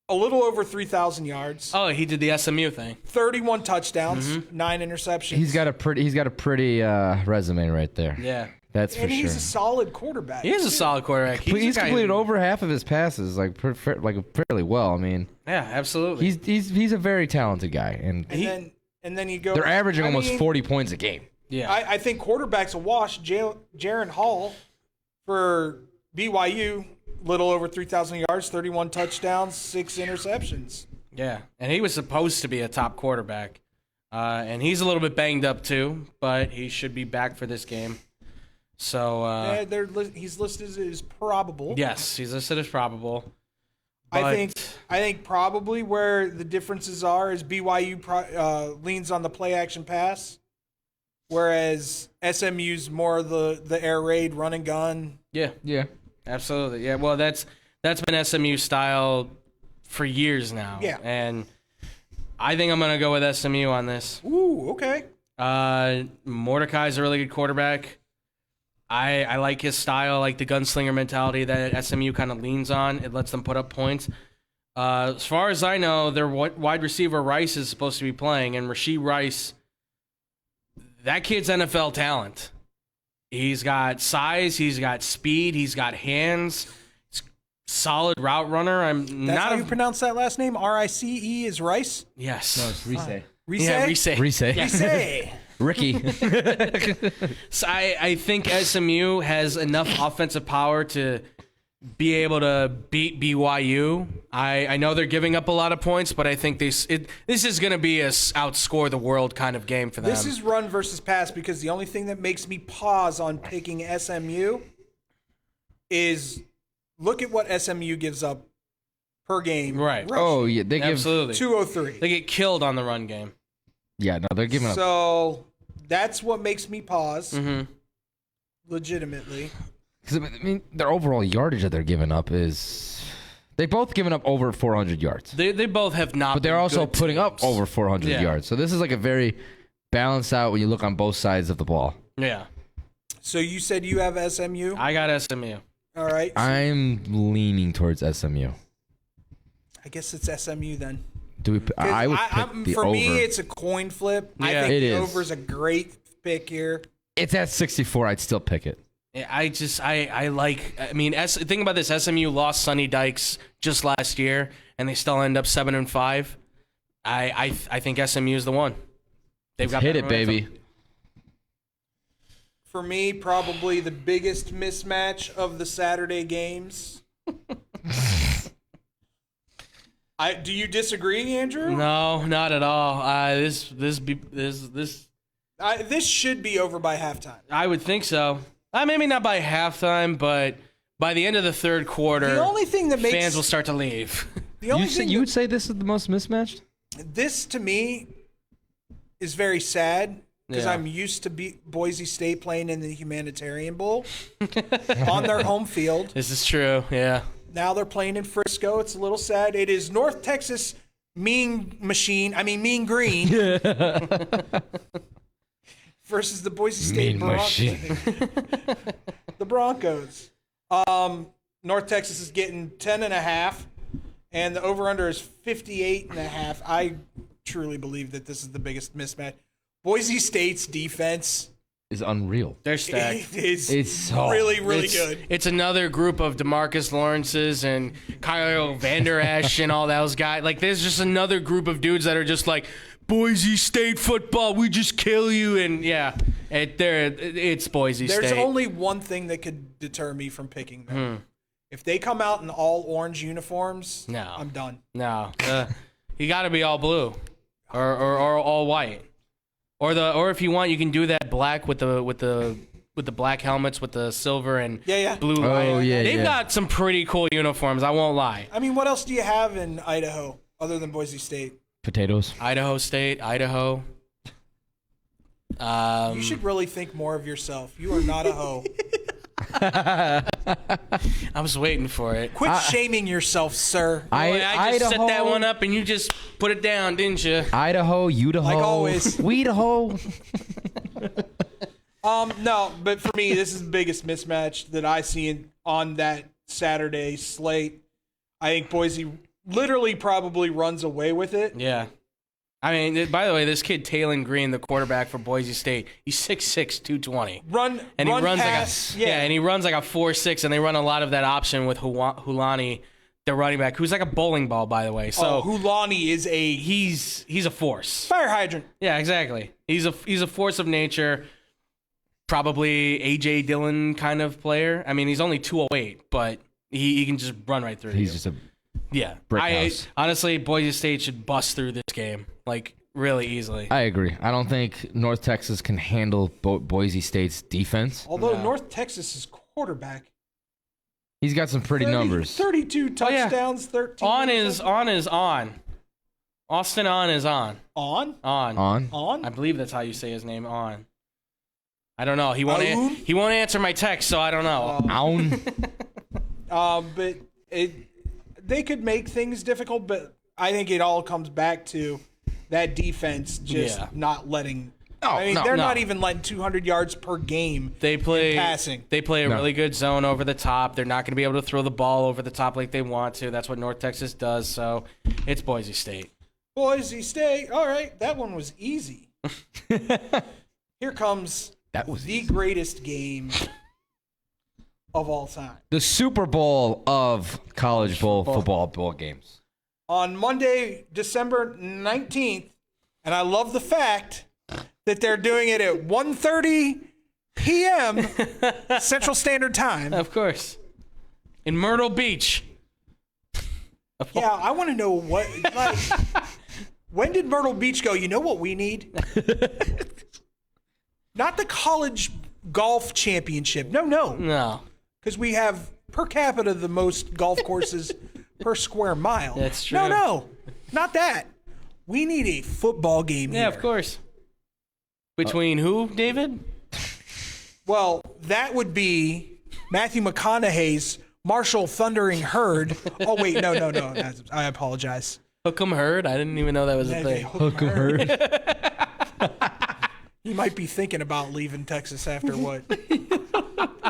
a little over 3,000 yards. Oh, he did the SMU thing. 31 touchdowns, 9 interceptions. He's got a pretty resume right there. Yeah. That's for and sure. he's a solid quarterback. He is a too. solid quarterback. He's a guy completed who- over half of his passes, like fairly well. I mean, Yeah, absolutely. he's a very talented guy, and And then you go. they're averaging almost mean, 40 points a game. yeah. I think quarterback's a wash. Jaron Hall for BYU, little over 3,000 yards, 31 touchdowns, 6 interceptions. Yeah, and he was supposed to be a top quarterback. And he's a little bit banged up too, but he should be back for this game. So, he's listed as probable. yes, he's listed as probable. I But- think probably where the differences are is BYU leans on the play action pass, whereas SMU's more the air raid, run and gun. Yeah, Yeah. absolutely. Yeah, well, that's been SMU style for years now. Yeah. And I think I'm going to go with SMU on this. Ooh, okay. Mordecai's a really good quarterback. I like his style, I like the gunslinger mentality that SMU kind of leans on. It lets them put up points. As far as I know, their wide receiver Rice is supposed to be playing, and Rashee Rice, that kid's NFL talent. He's got size, he's got speed, he's got hands. He's a solid route runner. That's how you pronounce that last name? R-I-C-E is Rice? Yes. No, it's Rice. Rice? Yeah, Rice. Rice. Rice. Ricky. So I think SMU has enough offensive power to be able to beat BYU. I know they're giving up a lot of points, but I think this is going to be a outscore the world kind of game for them. This is run versus pass because the only thing that makes me pause on picking SMU is look at what SMU gives up per game. Right. Oh, yeah. They give. Absolutely. 203. They get killed on the run game. Yeah, no, they're giving up. So that's what makes me pause. Mm-hmm. Legitimately. Because, I mean, their overall yardage that they're giving up is. They both given up over 400 yards. They both have not. But they're been also good putting up teams. over 400 Yeah. yards. So this is like a very balanced out when you look on both sides of the ball. Yeah. So you said you have SMU? I got SMU. All right. I'm leaning towards SMU. I guess it's SMU then. Do we? I would pick the for over. me, it's a coin flip. I Yeah. think It the is. over is a great pick here. It's at 64. I'd still pick it. I like. I mean, think about this. SMU lost Sonny Dykes just last year, and they still end up 7-5. I think SMU is the one. They've got Hit that it, baby. momentum. For me, probably the biggest mismatch of the Saturday games. Do you disagree, Andrew? No, not at all. This This should be over by halftime. I would think so. Maybe not by halftime, but by the end of the third quarter, The only thing that makes fans will start to leave. the only You thing would say this is the most mismatched? this to me is very sad because Yeah. I'm used to Boise State playing in the Humanitarian Bowl on their home field. This is true. Yeah. Now they're playing in Frisco. It's a little sad. It is North Texas Mean Green versus the Boise State Mean Broncos. Machine. The Broncos. North Texas is getting 10.5, and the over/under is 58.5. I truly believe that this is the biggest mismatch. Boise State's defense Is unreal. They're stacked. is so- really, really it's, good. It's another group of DeMarcus Lawrences and Kyle Vander Esch and all those guys. Like, there's just another group of dudes that are just like, Boise State football, we just kill you. And yeah, it's Boise There's State. only one thing that could deter me from picking them. If they come out in all orange uniforms, No. I'm done. No, you got to be all blue or all white. Or if you want, you can do that black with the black helmets with the silver and Yeah. blue. Oh, lining. yeah, They've yeah. got some pretty cool uniforms. I won't lie. I mean, what else do you have in Idaho other than Boise State? Potatoes. Idaho State, Idaho. You should really think more of yourself. You are not a hoe. I was waiting for it. Quit shaming yourself, sir. Boy, I just set Idaho, that one up and you just put it down, didn't you? Idaho, Idaho. Like always. Weedaho. No, but for me, this is the biggest mismatch that I see on that Saturday slate. I think Boise literally probably runs away with it. Yeah. I mean, by the way, this kid, Taylon Green, the quarterback for Boise State, he's 6'6", 220. And He runs pass, like and he runs like a 4.6, and they run a lot of that option with Hulani, the running back, who's like a bowling ball, by the way. So Hulani is he's a force. fire hydrant. Yeah, exactly. He's a force of nature. Probably A.J. Dillon kind of player. I mean, he's only 208, but he can just run right through. He's just a yeah. brick house. Honestly, Boise State should bust through this game like really easily. I agree. I don't think North Texas can handle Boise State's defense. Although No. North Texas's quarterback, He's got some pretty numbers. 32 yeah. touchdowns, 13. On is on. Austin On is on. On? On. I believe that's how you say his name. On. I don't know. He won't. Aoun? He won't answer my text, so I don't know. On. But they could make things difficult, but I think it all comes back to that defense just not letting. They're not even letting 200 yards per game. They play passing. They play a really good zone over the top. They're not going to be able to throw the ball over the top like they want to. That's what North Texas does. So it's Boise State. Boise State. All right, that one was easy. Here comes the greatest game of all time. The Super Bowl of college football bowl games. On Monday, December 19th, and I love the fact that they're doing it at 1:30 p.m. Central Standard Time. Of course. In Myrtle Beach. Yeah, I want to know when did Myrtle Beach go, you know what we need? Not the college golf championship. No. Because we have, per capita, the most golf courses per square mile. That's true. No. Not that. We need a football game here. Yeah, of course. Between who, David? Well, that would be Matthew McConaughey's Marshall Thundering Herd. Oh, wait, no. I apologize. Hook 'em Herd? I didn't even know that was a thing. Hook 'em Herd. He might be thinking about leaving Texas after what?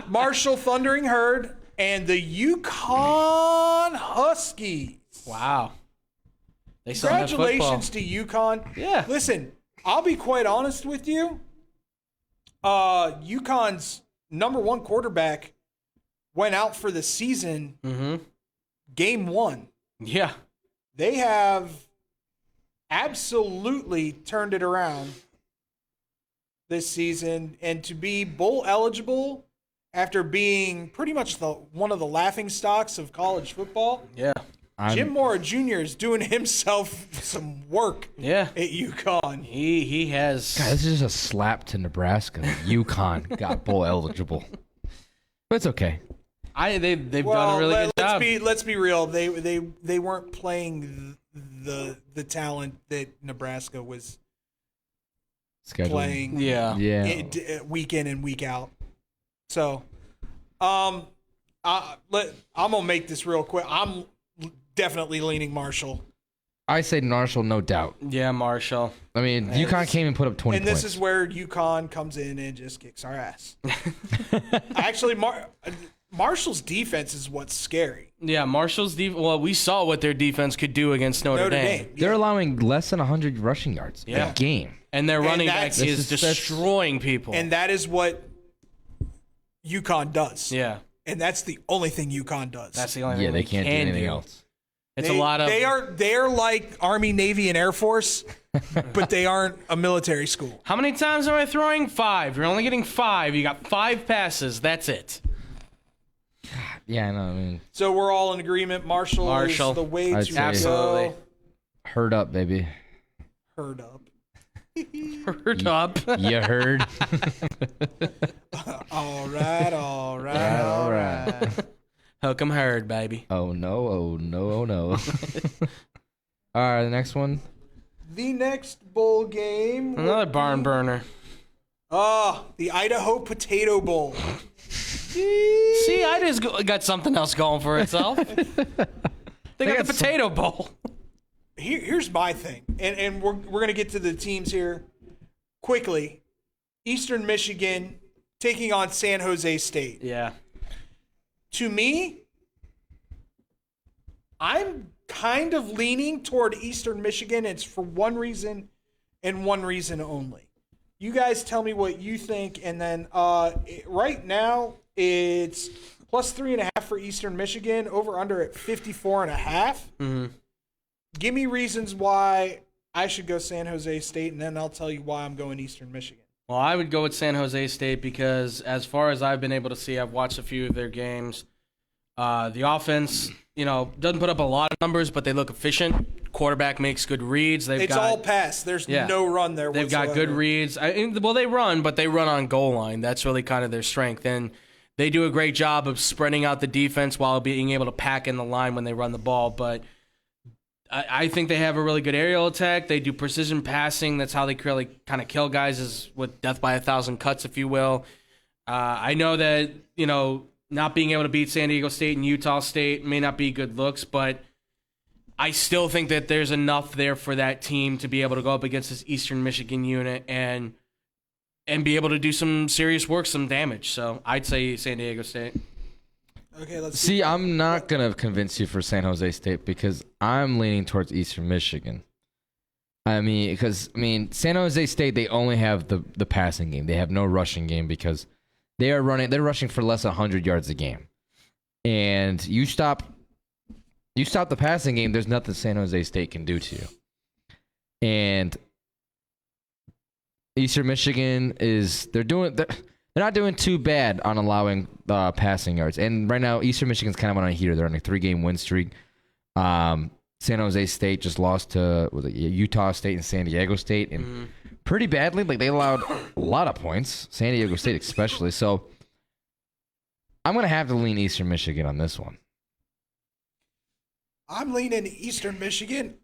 Marshall Thundering Herd and the Yukon Huskies. Wow. Congratulations to Yukon. Yeah. Listen, I'll be quite honest with you. Yukon's number one quarterback went out for the season game 1. Yeah. They have absolutely turned it around this season, and to be bowl eligible after being pretty much one of the laughing stocks of college football. Yeah. Jim Mora Jr. is doing himself some work at UConn. He has. God, this is just a slap to Nebraska. UConn got bowl eligible, but it's okay. They've done a really good job. Let's be real. They weren't playing the talent that Nebraska was playing. Week in and week out. So, I'm gonna make this real quick. I'm definitely leaning Marshall. I say Marshall, no doubt. Yeah, Marshall. I mean, UConn came and put up 20 and points. This is where UConn comes in and just kicks our ass. Actually, Marshall's defense is what's scary. Yeah, Marshall's well, we saw what their defense could do against Notre Dame. Yeah. They're allowing less than 100 rushing yards a game. And their running back is destroying people. And that is what UConn does. Yeah. And that's the only thing UConn does. That's the only thing they can't do anything else. It's a lot of. They are like Army, Navy, and Air Force, but they aren't a military school. How many times am I throwing? 5. You're only getting 5. You got 5 passes. That's it. Yeah, I know. I mean, so we're all in agreement. Marshall is the way to absolutely go. Herd up, baby. Herd up. Herd up. You heard? All right. Hook 'em herd, baby. Oh no! All right, the next one. The next bowl game. Another barn burner. The Idaho Potato Bowl. See, Idaho's got something else going for itself. They got the Potato Bowl. Here's my thing, and we're gonna get to the teams here quickly. Eastern Michigan taking on San Jose State. Yeah. To me, I'm kind of leaning toward Eastern Michigan. It's for one reason and one reason only. You guys tell me what you think, and then right now it's plus 3.5 for Eastern Michigan, over under at 54.5. Mm-hmm. Give me reasons why I should go San Jose State, and then I'll tell you why I'm going Eastern Michigan. Well, I would go with San Jose State because as far as I've been able to see, I've watched a few of their games. The offense, doesn't put up a lot of numbers, but they look efficient. Quarterback makes good reads. It's all pass. There's no run there They've whatsoever. got good reads. They run, but they run on goal line. That's really kind of their strength. And they do a great job of spreading out the defense while being able to pack in the line when they run the ball. But I think they have a really good aerial attack. They do precision passing. That's how they really kind of kill guys, is with death by 1,000 cuts, if you will. I know that, not being able to beat San Diego State and Utah State may not be good looks, but I still think that there's enough there for that team to be able to go up against this Eastern Michigan unit and be able to do some serious work, some damage. So I'd say San Diego State. Okay, let's See, I'm not going to convince you for San Jose State because I'm leaning towards Eastern Michigan. San Jose State, they only have the passing game. They have no rushing game because they're rushing for less than 100 yards a game. And you stop the passing game, there's nothing San Jose State can do to you. And Eastern Michigan they're not doing too bad on allowing passing yards. And right now, Eastern Michigan's kind of on a heater. They're on a 3-game win streak. San Jose State just lost to Utah State and San Diego State, and pretty badly. Like, they allowed a lot of points, San Diego State especially. So I'm going to have to lean Eastern Michigan on this one. I'm leaning Eastern Michigan.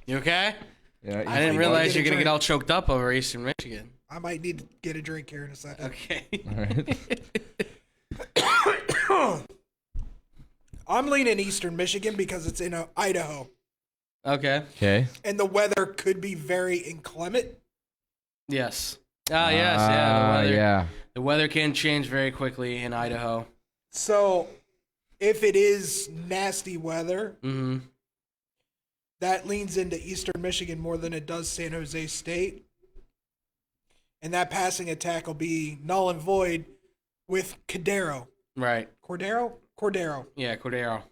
You okay? Yeah, I didn't realize you're going to get all choked up over Eastern Michigan. I might need to get a drink here in a second. Okay. All right. I'm leaning Eastern Michigan because it's in Idaho. Okay. Okay. And the weather could be very inclement. Yes. Yes. Yeah. The weather, yeah. The weather can change very quickly in Idaho. So if it is nasty weather, that leans into Eastern Michigan more than it does San Jose State. And that passing attack will be null and void with Cordero. Right. Cordero? Yeah, Cordero.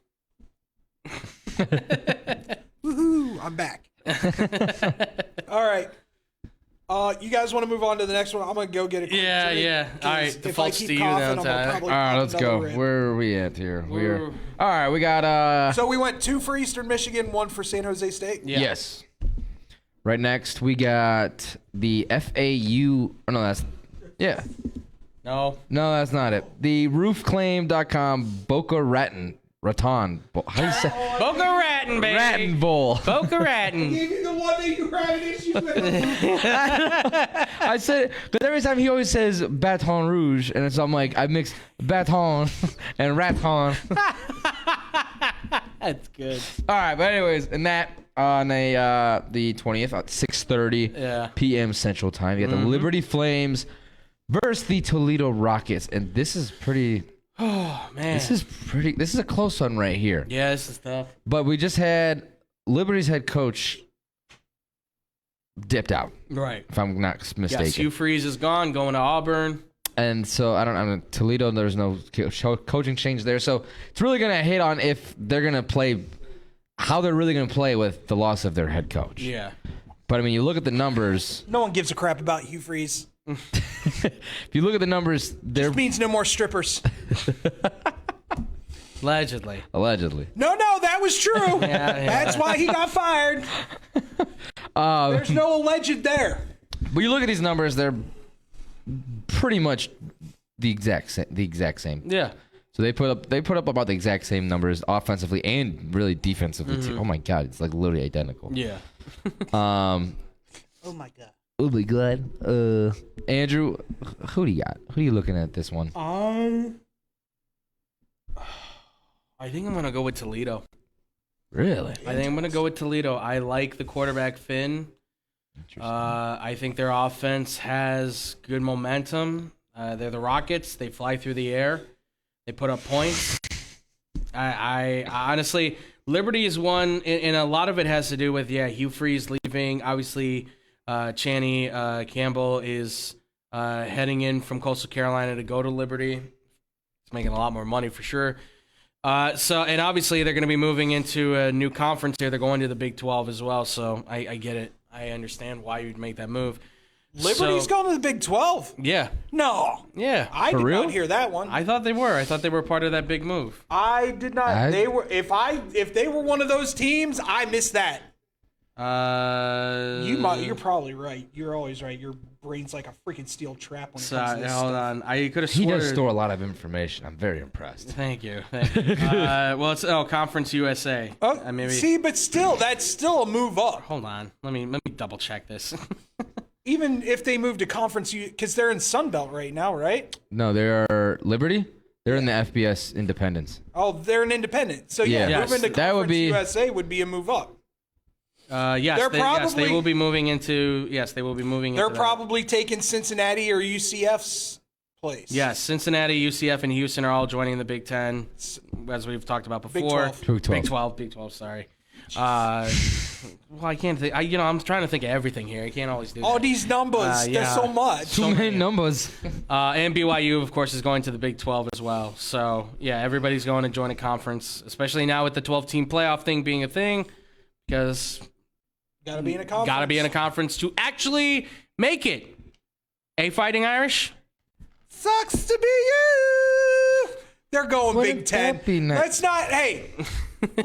Woohoo! I'm back. All right. You guys want to move on to the next one? I'm going to go get a quick drink, Yeah. All right. if I Defaults keep to you coughing, now, I'm gonna All Ty. probably right, pop let's another go. rib. Where are we at here? All right, we got So we went 2 for Eastern Michigan, 1 for San Jose State? Yeah. Yes. Right next, we got the FAU. Oh, no, that's. Yeah. No. No, that's not it. The roofclaim.com Boca Raton. How do you say? Boca Raton, baby. Raton Bowl. Boca Raton. Even the one that you were having issues with. I said, because every time he always says Baton Rouge, and so I'm like, I mixed Baton and Raton. That's good. All right, but anyways, and that on the 20th at 6:30 p.m. Central Time, you got the Liberty Flames versus the Toledo Rockets, and this is pretty. Oh man, This is a close one right here. Yeah, this is tough. But we just had Liberty's head coach dipped out, Right. if I'm not mistaken. Yes, Hugh Freeze is gone, going to Auburn. And so I don't Toledo, there's no coaching change there. So it's really going to hit on if they're going to play, how they're really going to play with the loss of their head coach. Yeah. But I mean, you look at the numbers. No one gives a crap about Hugh Freeze. If you look at the numbers, there Means no more strippers. Allegedly. No, that was true. That's why he got fired. There's no alleged there. But you look at these numbers, they're pretty much the exact same. Yeah. So they put up about the exact same numbers offensively and really defensively too. Oh my god, it's like literally identical. Yeah. Oh my god. Oh my god. Andrew, who do you got? Who are you looking at this one? I think I'm gonna go with Toledo. Really? I think I'm gonna go with Toledo. I like the quarterback Finn. I think their offense has good momentum. They're the Rockets. They fly through the air. They put up points. I honestly, Liberty is one, and a lot of it has to do with Hugh Freeze leaving. Obviously, Channy Campbell is heading in from Coastal Carolina to go to Liberty. He's making a lot more money for sure. And obviously they're going to be moving into a new conference here. They're going to the Big 12 as well. So I get it. I understand why you'd make that move. Liberty's going to the Big 12? Yeah. No. Yeah. I did not hear that one. I thought they were. I thought they were part of that big move. I did not. They were. If they were one of those teams, I missed that. You're probably right. You're always right. Your brain's like a freaking steel trap when it comes to this hold stuff. on. I could have He sworn. does store a lot of information. I'm very impressed. Thank you. Well, it's Conference USA. Maybe. See, but still, that's still a move up. Hold on. Let me double check this. even if they move to conference, because they're in Sun Belt right now, right? No, they are Liberty. They're in the FBS Independents. Oh, they're an independent. So yeah, Yes, moving to that would Conference be- USA would be a move up. Yes, they will be moving into. Yes, they will be moving. They're into probably taking Cincinnati or UCF's place. Yes, Cincinnati, UCF, and Houston are all joining the Big Ten, as we've talked about before. Big 12. Big 12. Sorry. Well, I can't think. I'm trying to think of everything here. I can't always do All that. these numbers, yeah. there's so much. Too many numbers. And BYU, of course, is going to the Big 12 as well. So yeah, everybody's going to join a conference, especially now with the 12-team playoff thing being a thing, because Gotta be in a conference. got to be in a conference to actually make it. Fighting Irish. Sucks to be you. They're going Wouldn't Big Ten. that be nice?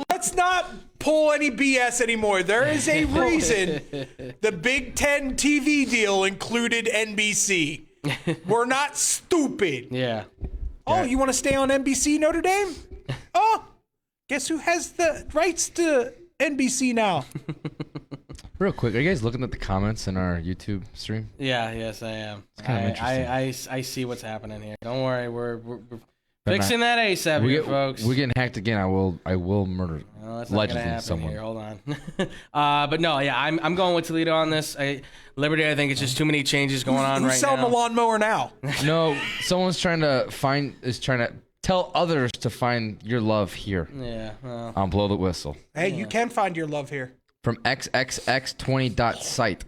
Let's not pull any BS anymore. There is a reason the Big Ten TV deal included NBC. We're not stupid. Yeah. Oh, you want to stay on NBC, Notre Dame? Oh, guess who has the rights to NBC now? Real quick, are you guys looking at the comments in our YouTube stream? Yeah. Yes, I am. kinda interesting. I see what's happening here. Don't worry. We're fixing that ASAP here, folks. We're getting hacked again. I will murder. Well, that's not gonna allegedly happen someone. here. Hold on. But no, yeah, I'm going with Toledo on this. Liberty, I think it's just too many changes going on Who's right selling now. the lawnmower now? No, someone's trying to tell others to find your love here Yeah. Well, on Blow the Whistle. Hey, you can find your love here. From xxx20.site.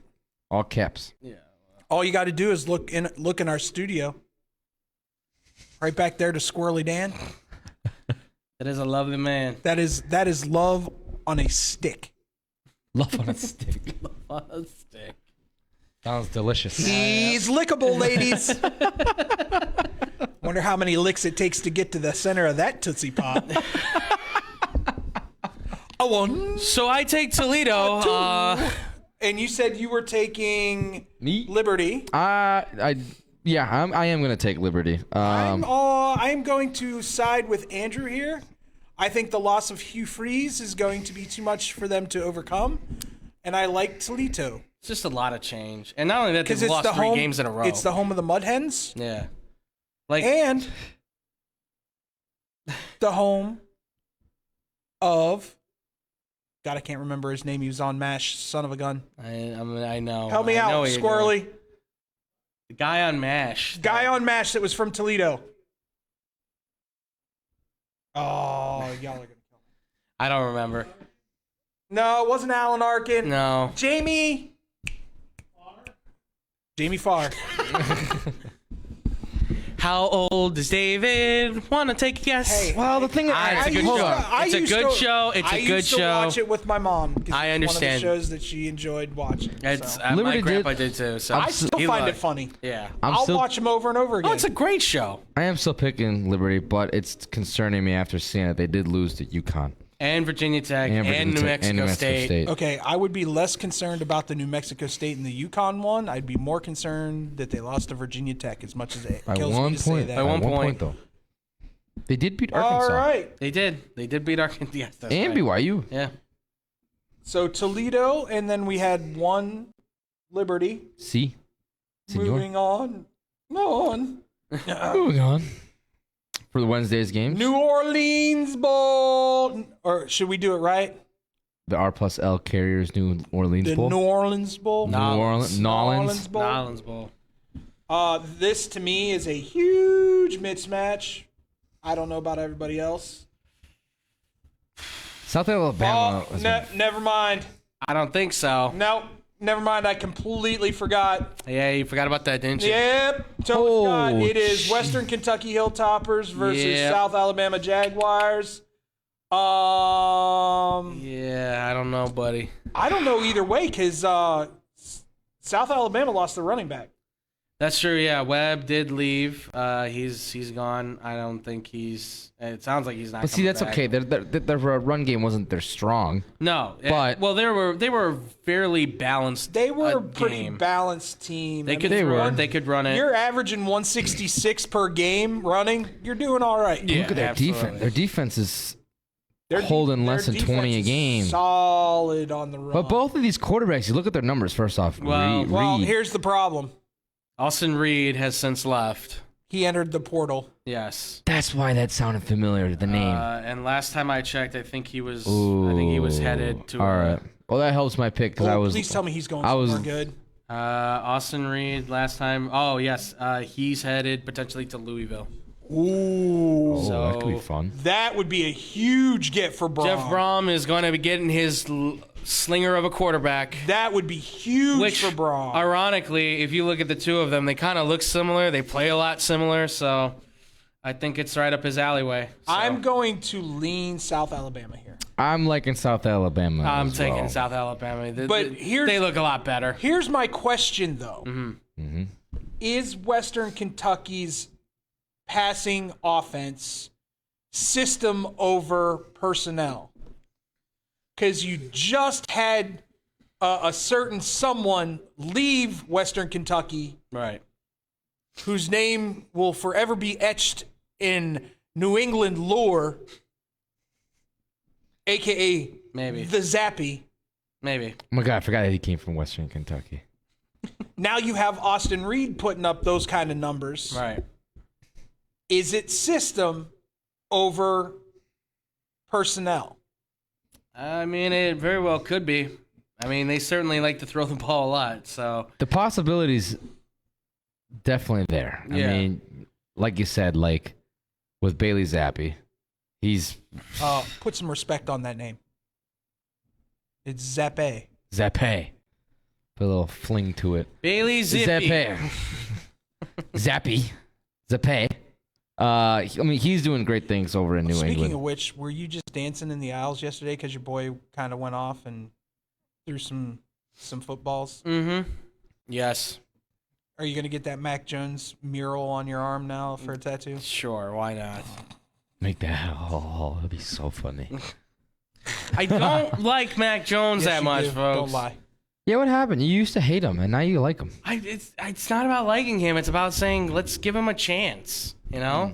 All caps. yeah. All you got to do is look in our studio. Right back there to Squirrely Dan. That is a lovely man. That is love on a stick. Love on a stick. Stick. Sounds delicious. He's lickable, ladies. Wonder how many licks it takes to get to the center of that Tootsie Pop. A one. So I take Toledo. And you said you were taking Me? Liberty. I am gonna take Liberty. I'm going to side with Andrew here. I think the loss of Hugh Freeze is going to be too much for them to overcome, and I like Toledo It's just a lot of change. And not only that, because they've it's lost the 3 home. games in a row. It's the home of the Mud Hens Yeah. Like, and the home of. God, I can't remember his name. He was on MASH. Son of a gun. I know. Help me I know out, where you're going. Squirrely. The guy on MASH. Guy on MASH that was from Toledo. Oh, y'all are gonna kill me. I don't remember. No, it wasn't Alan Arkin. No. Jamie Farr. How old does David? Want to take a guess? Hey, well, the thing It's a good hold show. on. It's a good show. It's a I good used to show. watch it with my mom. 'Cause I it's understand. One of the shows that she enjoyed watching. It's, so. my Liberty grandpa did too. So I still he find loved it funny. Yeah. I'll still, watch them over and over again. Oh, it's a great show. I am still picking Liberty, but it's concerning me after seeing it. They did lose to UConn And Virginia Tech and, Virginia New Tech Mexico and New Mexico State. State. Okay, I would be less concerned about the New Mexico State and the Yukon one. I'd be more concerned that they lost to Virginia Tech as much as it By kills me one to say point. that. By one point. though. They did beat Arkansas. All right. They did. They did beat Arkansas. Yes, that's And right. BYU. Yeah. So Toledo, and then we had one Liberty. See? Senor. Moving on. Moving on. For the Wednesday's games. New Orleans Bowl. Or should we do it right? The R plus L Carriers New Orleans The Bowl. New Orleans Bowl. New Orleans. Nolans. Bowl. Nolans Bowl. This to me is a huge mismatch. I don't know about everybody else. South Alabama. Oh, never mind. I don't think so. Nope. Never mind. I completely forgot. Yeah, you forgot about that, didn't you? Yep. Totally forgot. It is shit. Western Kentucky Hilltoppers versus Yep. South Alabama Jaguars. Yeah, I don't know, buddy. I don't know either way because South Alabama lost the running back. That's true. Yeah, Webb did leave. He's gone. I don't think he's. It sounds like he's not. But see, coming that's back. okay. Their run game wasn't their strong. No, But- well, they were a fairly balanced. They were a game. pretty balanced team. They I could mean, run. They could run it. You're averaging 166 per game running. You're doing all right. Yeah, Look at their absolutely. defense. Their defense is holding less than 20 a game. Solid on the run. But both of these quarterbacks, you look at their numbers first off. Well, Reed. here's the problem. Austin Reed has since left. He entered the portal. Yes. That's why that sounded familiar, the name. And last time I checked, I think he was headed to All right. Well, that helps my pick because Please tell me he's going somewhere good. Austin Reed last time. Oh, yes. He's headed potentially to Louisville. Ooh. So that could be fun. That would be a huge get for Braum. Jeff Braum is going to be getting his slinger of a quarterback. That would be huge for Braum. Ironically, if you look at the two of them, they kind of look similar. They play a lot similar, so I think it's right up his alleyway. So. I'm going to lean South Alabama here. I'm liking South Alabama. I'm taking South Alabama. They look a lot better. Here's my question, though. Mm-hmm. Is Western Kentucky's passing offense system over personnel? Because you just had a certain someone leave Western Kentucky, Right. whose name will forever be etched in New England lore, a.k.a. Maybe. the Zappy. Maybe. Oh my God, I forgot that he came from Western Kentucky. Now you have Austin Reed putting up those kind of numbers. Right. Is it system over personnel? I mean, it very well could be. I mean, they certainly like to throw the ball a lot, so. The possibilities definitely there. Yeah. I mean, like you said, like with Bailey Zappi, he's Put some respect on that name. It's Zappe. Zappe. Put a little fling to it. Bailey Zippy. Zappe. Zappy. Zappe. I mean, he's doing great things over in New Speaking England. of which, were you just dancing in the aisles yesterday because your boy kind of went off and threw some footballs? Mm-hmm. Yes. Are you going to get that Mac Jones mural on your arm now for a tattoo? Sure, why not? Make that. Oh, that'd be so funny. I don't like Mac Jones Yes, that you much, do. folks. Don't lie. Yeah, what happened? You used to hate him, and now you like him. It's not about liking him. It's about saying, let's give him a chance, you know?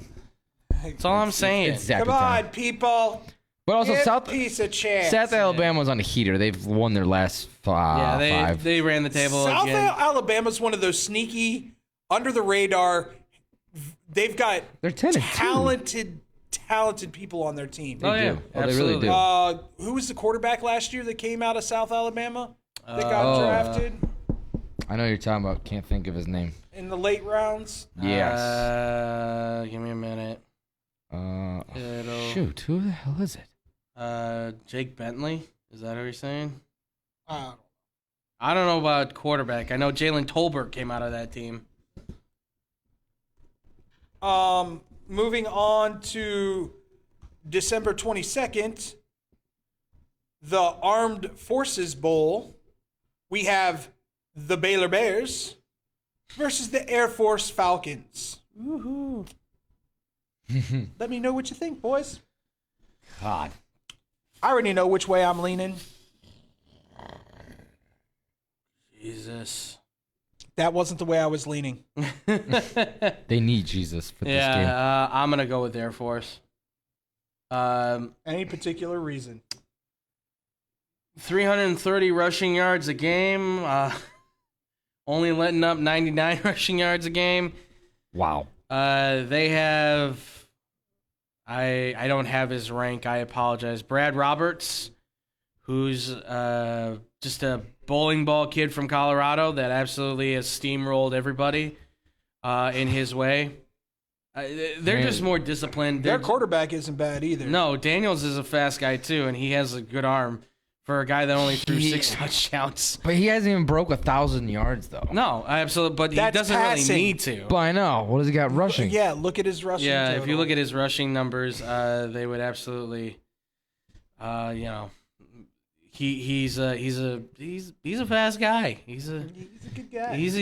That's all I'm saying. It's Zappy Come on, time. people. But also, Give South piece of chance. South Alabama's on a heater. They've won their last five. They ran the table South again. Alabama's one of those sneaky, under the radar. They've got They're 10-2. talented people on their team. Oh, yeah. do. Oh, they really Absolutely. do. Who was the quarterback last year that came out of South Alabama that got drafted I know you're talking about. Can't think of his name. in the late rounds? Yes. Give me a minute. Shoot, who the hell is it? Jake Bentley? Is that who you're saying? Uh, I don't know about quarterback. I know Jalen Tolbert came out of that team. Moving on to December 22nd, the Armed Forces Bowl. We have the Baylor Bears versus the Air Force Falcons. Woohoo. Let me know what you think, boys. God. I already know which way I'm leaning. Jesus. That wasn't the way I was leaning. They need Jesus for this game. Yeah, I'm going to go with Air Force. Any particular reason? 330 rushing yards a game. Only letting up 99 rushing yards a game. Wow. They have... I don't have his rank. I apologize. Brad Roberts, who's just a bowling ball kid from Colorado that absolutely has steamrolled everybody in his way. They're just more disciplined. Their quarterback isn't bad either. No, Daniels is a fast guy too, and he has a good arm for a guy that only threw 6 touchdowns. But he hasn't even broke 1,000 yards though. No, absolutely. But That's he doesn't passing. really need to. But I know. What has he got rushing? Yeah, look at his rushing Yeah, total. if you look at his rushing numbers, they would absolutely, he's a fast guy. He's a good guy. he's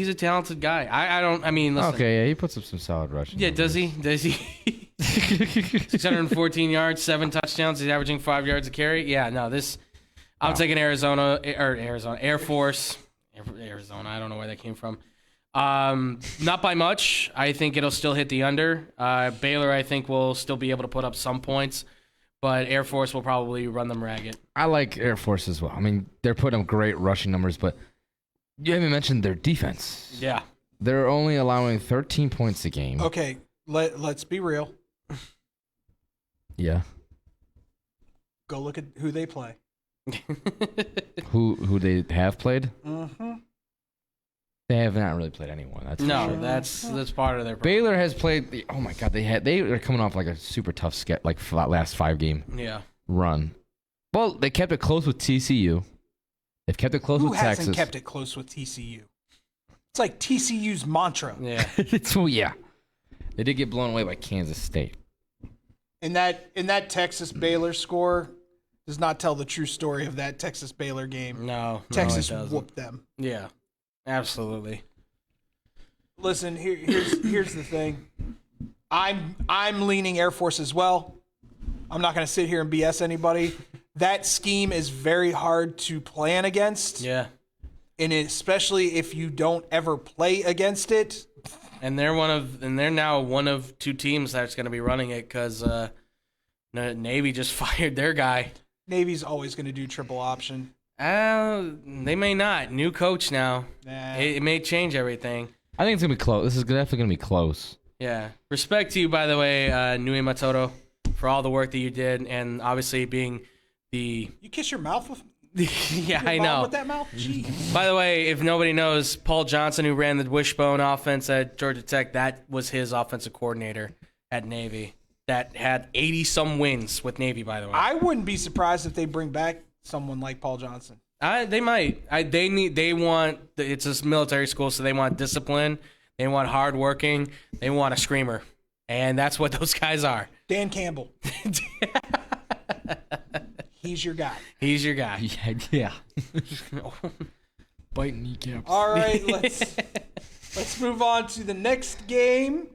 a talented guy. Listen. Okay, yeah, he puts up some solid rushing. Yeah, does he? 614 yards, 7 touchdowns. He's averaging 5 yards a carry. Yeah, no, I'm taking Air Force. Arizona, I don't know where that came from. Not by much. I think it'll still hit the under. Baylor, I think, will still be able to put up some points. but Air Force will probably run them ragged. I like Air Force as well. I mean, they're putting up great rushing numbers, but you haven't mentioned their defense. Yeah. They're only allowing 13 points a game. Okay, let's be real. Yeah. Go look at who they play. Who they have played? Mm-hmm. They have not really played anyone. That's for No, sure. that's part of their problem. Baylor has played. Oh my God, they are coming off like a super tough last 5-game Yeah. run. Well, they kept it close with TCU. They've kept it close Who with hasn't Texas. kept it close with TCU? It's like TCU's mantra. Yeah. Yeah. They did get blown away by Kansas State. And that Texas Baylor score does not tell the true story of that Texas Baylor game. No. Texas it doesn't. whooped them. Yeah. Absolutely. Listen, here's the thing. I'm leaning Air Force as well. I'm not going to sit here and BS anybody. That scheme is very hard to plan against. Yeah. And especially if you don't ever play against it. And they're now one of two teams that's going to be running it because Navy just fired their guy. Navy's always going to do triple option. They may not. New coach now. Nah. It may change everything. I think it's gonna be close. This is definitely gonna be close. Yeah. Respect to you, by the way, Nui Matoto, for all the work that you did, and obviously being the. You kiss your mouth with Yeah, your I mom know. with that mouth? Jeez. By the way, if nobody knows, Paul Johnson, who ran the wishbone offense at Georgia Tech, that was his offensive coordinator at Navy. That had 80-some wins with Navy, by the way. I wouldn't be surprised if they bring back someone like Paul Johnson. They might. It's a military school, so they want discipline. They want hardworking. They want a screamer. And that's what those guys are. Dan Campbell. He's your guy. He's your guy. Yeah. Biting kneecaps. All right, let's move on to the next game,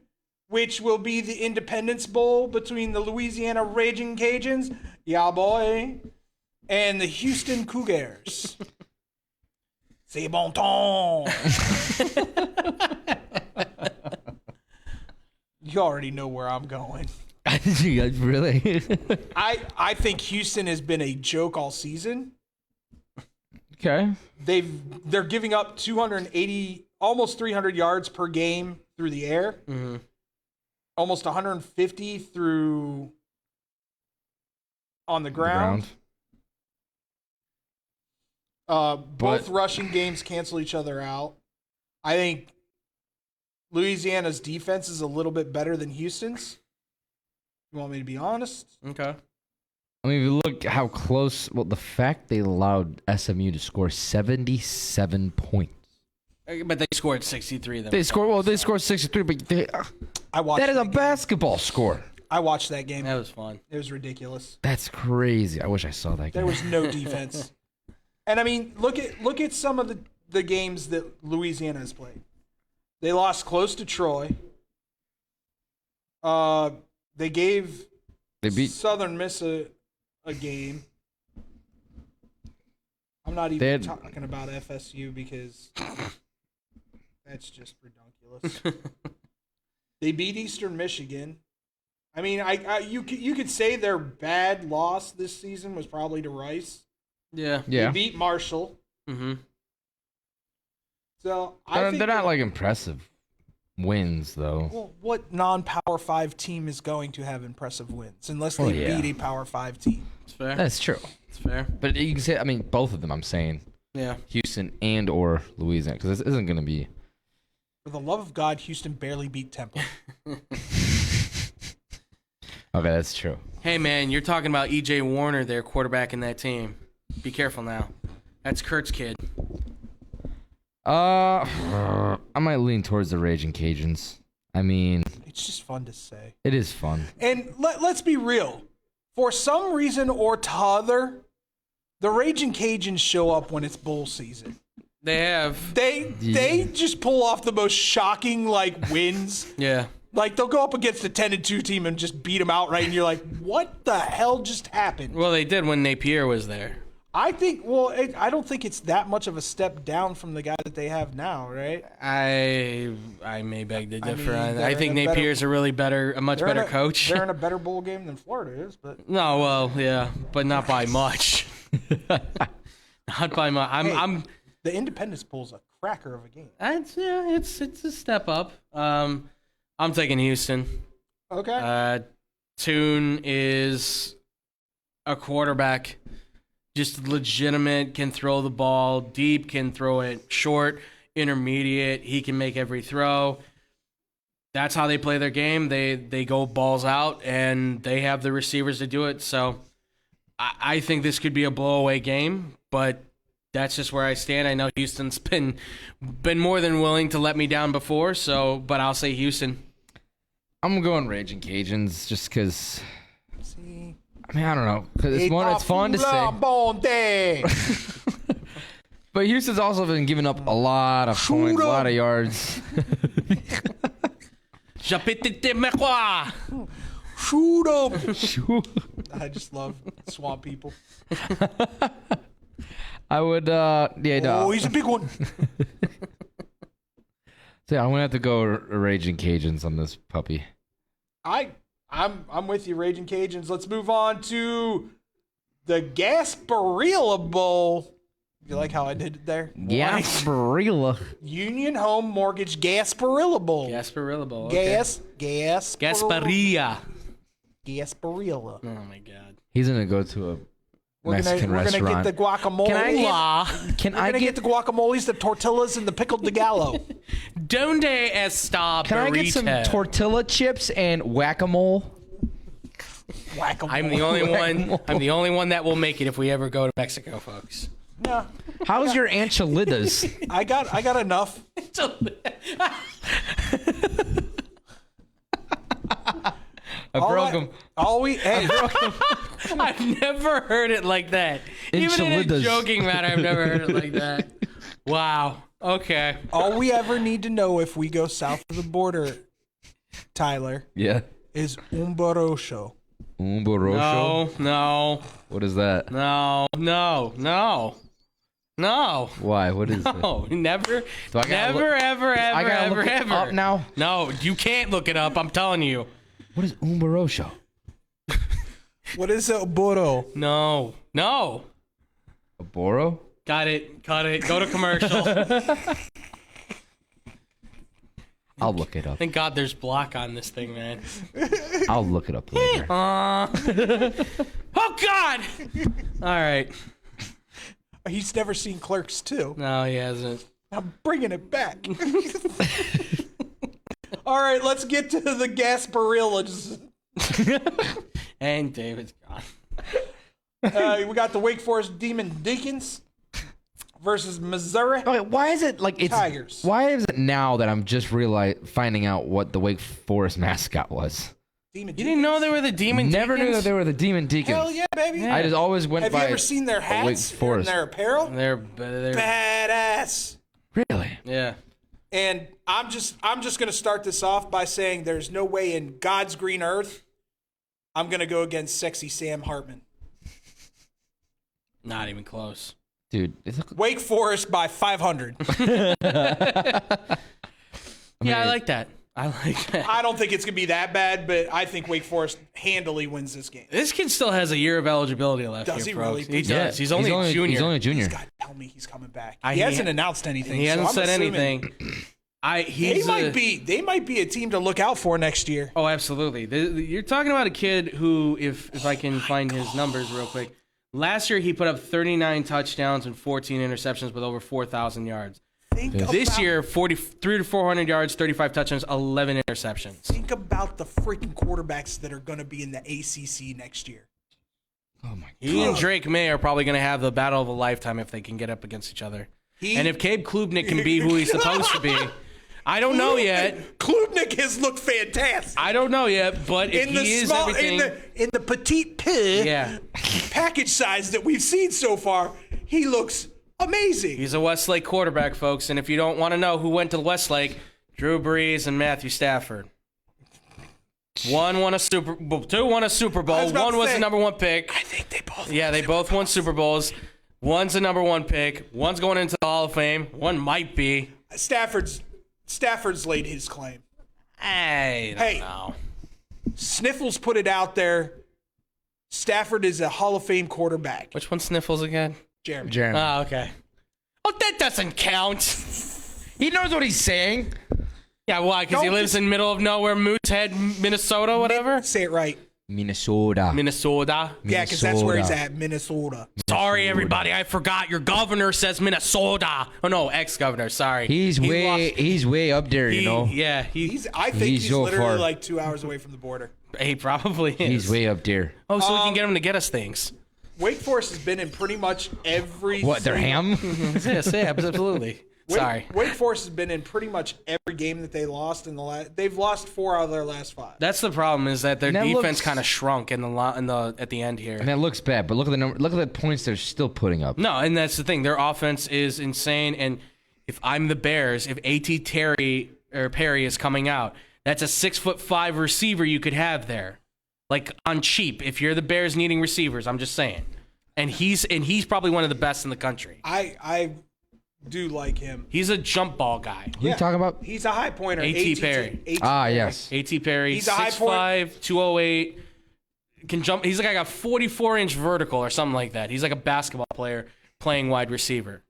which will be the Independence Bowl between the Louisiana Raging Cajuns, yeah boy, and the Houston Cougars. C'est bon ton. You already know where I'm going. Really? I think Houston has been a joke all season. Okay. They're giving up 280, almost 300 yards per game through the air. Mm-hmm. Almost 150 through on the ground. Both rushing games cancel each other out. I think Louisiana's defense is a little bit better than Houston's. You want me to be honest? Okay. I mean, if you look how close. Well, the fact they allowed SMU to score 77 points. But they scored 63. They scored 63, but I watched that is a game. basketball score. I watched that game. That was fun. It was ridiculous. That's crazy. I wish I saw that game. There was no defense. And I mean, look at some of the games that Louisiana has played. They lost close to Troy. They beat Southern Miss a game. I'm not even talking about FSU because that's just ridiculous. They beat Eastern Michigan. I mean, you could say their bad loss this season was probably to Rice. Yeah. They beat Marshall. Mm-hmm. So they're not like impressive wins though. Well, what non-Power 5 team is going to have impressive wins unless they beat a Power 5 team? It's fair. That's true. It's fair. But you can say, I mean, both of them. I'm saying, Yeah. Houston and or Louisiana, because this isn't going to be. For the love of God, Houston barely beat Temple. Okay, that's true. Hey, man, you're talking about E.J. Warner there, quarterback in that team. Be careful now. That's Kurt's kid. I might lean towards the Raging Cajuns. I mean, It's just fun to say. it is fun. And let's be real. For some reason or t'other, the Raging Cajuns show up when it's bowl season. They have. They just pull off the most shocking wins. Yeah. Like they'll go up against a 10-2 team and just beat them outright, and you're like, "What the hell just happened?" Well, they did when Napier was there. I think. Well, I don't think it's that much of a step down from the guy that they have now, right? I may beg to differ. mean, I think Nate Pierre's a much better coach. They're in a better bowl game than Florida is, but No, well, yeah, but not by much. Not by much. I'm. the Independence Bowl's a cracker of a game. It's a step up. I'm taking Houston. Okay. Tune is a quarterback, just legitimate, can throw the ball deep, can throw it short, intermediate. He can make every throw. That's how they play their game. They go balls out, and they have the receivers to do it. So I think this could be a blowaway game, but that's just where I stand. I know Houston's been more than willing to let me down before, but I'll say Houston. I'm going Raging Cajuns just because. See, I mean, I don't know. Because it's fun to say. But Houston's also been giving up a lot of points, a lot of yards. Shoot 'em. I just love swamp people. I would, no. Oh, he's a big one. So yeah, I'm gonna have to go Raging Cajuns on this puppy. I'm with you, Raging Cajuns. Let's move on to the Gasparilla Bowl. You like how I did it there? Gasparilla. Union Home Mortgage Gasparilla Bowl. Gasparilla Bowl. Okay. Gasparilla. Gasparilla. Gasparilla. Oh my God. He's gonna go to a Mexican We're restaurant. gonna get the guacamole. Can I get the guacamoles, the tortillas, and the pickled de gallo. Donde está Can I get some tortilla chips and whack-a-mole? Whack-a-mole. I'm the only one that will make it if we ever go to Mexico, folks. Yeah. How's your enchiladas? I got enough. I broke them. I've never heard it like that. Even in a Enchiladas. joking matter, I've never heard it like that. Wow. Okay. All we ever need to know if we go south of the border, Tyler, Yeah. is umborosho. Umborosho? No. What is that? No. Why? What is it? No. Never. Do I gotta Never, ever, I gotta ever, look it ever. up now? No, you can't look it up. I'm telling you. What is umborosho? What is a boro? No. A boro? Got it. Go to commercial. I'll look it up. Thank God there's block on this thing, man. I'll look it up later. Oh, God! All right. He's never seen Clerks 2. No, he hasn't. I'm bringing it back. All right, let's get to the Gasparillas. And David's gone. We got the Wake Forest Demon Deacons versus Missouri Okay, why is it like it's Tigers. Why is it now that I'm just finding out what the Wake Forest mascot was? Demon You didn't know they were the Demon Never knew Deacons? that they were the Demon Deacons. Hell yeah, baby. I just always went Have by you ever seen their Wake hats and Forest. their apparel? They're Badass. Really? yeah. And I'm just going to start this off by saying there's no way in God's green earth I'm going to go against sexy Sam Hartman. Not even close. Dude, Wake Forest by 500. Yeah, I like that. I don't think it's going to be that bad, but I think Wake Forest handily wins this game. This kid still has a year of eligibility left. Does here, he really? folks. He Yeah, does. He's only a junior. He's only a junior. He's got to tell me he's coming back. He He hasn't announced anything. He hasn't so I'm said assuming anything. They might be a team to look out for next year. Oh, absolutely. You're talking about a kid who, if I can find his numbers real quick, last year he put up 39 touchdowns and 14 interceptions with over 4,000 yards. This year, 300 to 400 yards, 35 touchdowns, 11 interceptions. Think about the freaking quarterbacks that are going to be in the ACC next year. Oh my God. He and Drake May are probably going to have the battle of a lifetime if they can get up against each other. And if Cabe Klubnik can be who he's supposed to be, I don't know yet. Klubnik has looked fantastic. I don't know yet, but if he is everything, in the petite package size that we've seen so far, he looks amazing. he's a Westlake quarterback, folks. And if you don't want to know who went to Westlake, Drew Brees and Matthew Stafford. One won a Super Bowl. Two won a Super Bowl. One was the number one pick. I think they both. Yeah, they both won Super Bowls. One's a number 1 pick. One's going into the Hall of Fame. One might be. Stafford's laid his claim. I don't know. Sniffles put it out there. Stafford is a Hall of Fame quarterback. Which one Sniffles again? Jeremy. Oh, okay. Oh, that doesn't count. He knows what he's saying. Yeah, why? Because he lives in middle of nowhere, Moosehead, Minnesota, whatever? Say it right. Minnesota. Yeah, because that's where he's at, Minnesota. Sorry, everybody. I forgot. Your governor says Minnesota. Oh, no, ex-governor. Sorry. He's way up there, you know. Yeah. I think he's so literally far. like 2 hours away from the border. He probably is. He's way up there. Oh, so we can get him to get us things. Wake Forest has been in pretty much every... What, they're ham? Yes, absolutely. Sorry. Wake Forest has been in pretty much every game that they lost in the last... They've lost 4 out of their last 5. That's the problem, is that their And that defense looks- kind of shrunk at the end here. And that looks bad, but look at the number. Look at the points they're still putting up. No, and that's the thing. Their offense is insane. And if I'm the Bears, if A.T. Perry is coming out, that's a 6'5" receiver you could have there, like on cheap. If you're the Bears needing receivers, I'm just saying. And he's probably one of the best in the country. I do like him. He's a jump ball guy. Who you talking about? He's a high pointer. A.T. Perry. Yes. A.T. Perry, He's a high 6'5", 208, can jump. He's like a 44-inch vertical or something like that. He's like a basketball player playing wide receiver.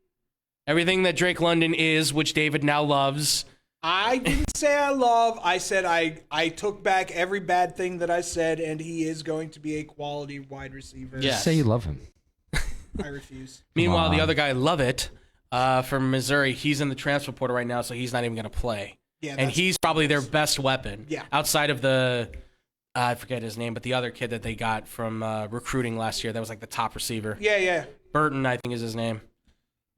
Everything that Drake London is, which David now loves. I didn't say I love. I said I took back every bad thing that I said, and he is going to be a quality wide receiver. Yeah. Say you love him. I refuse. Meanwhile, the on. other guy, Lovett, from Missouri, he's in the transfer portal right now, so he's not even going to play. Yeah, And that's- he's probably their best weapon. Yeah. Outside of the, I forget his name, but the other kid that they got from recruiting last year that was like the top receiver. Yeah. Burton, I think is his name.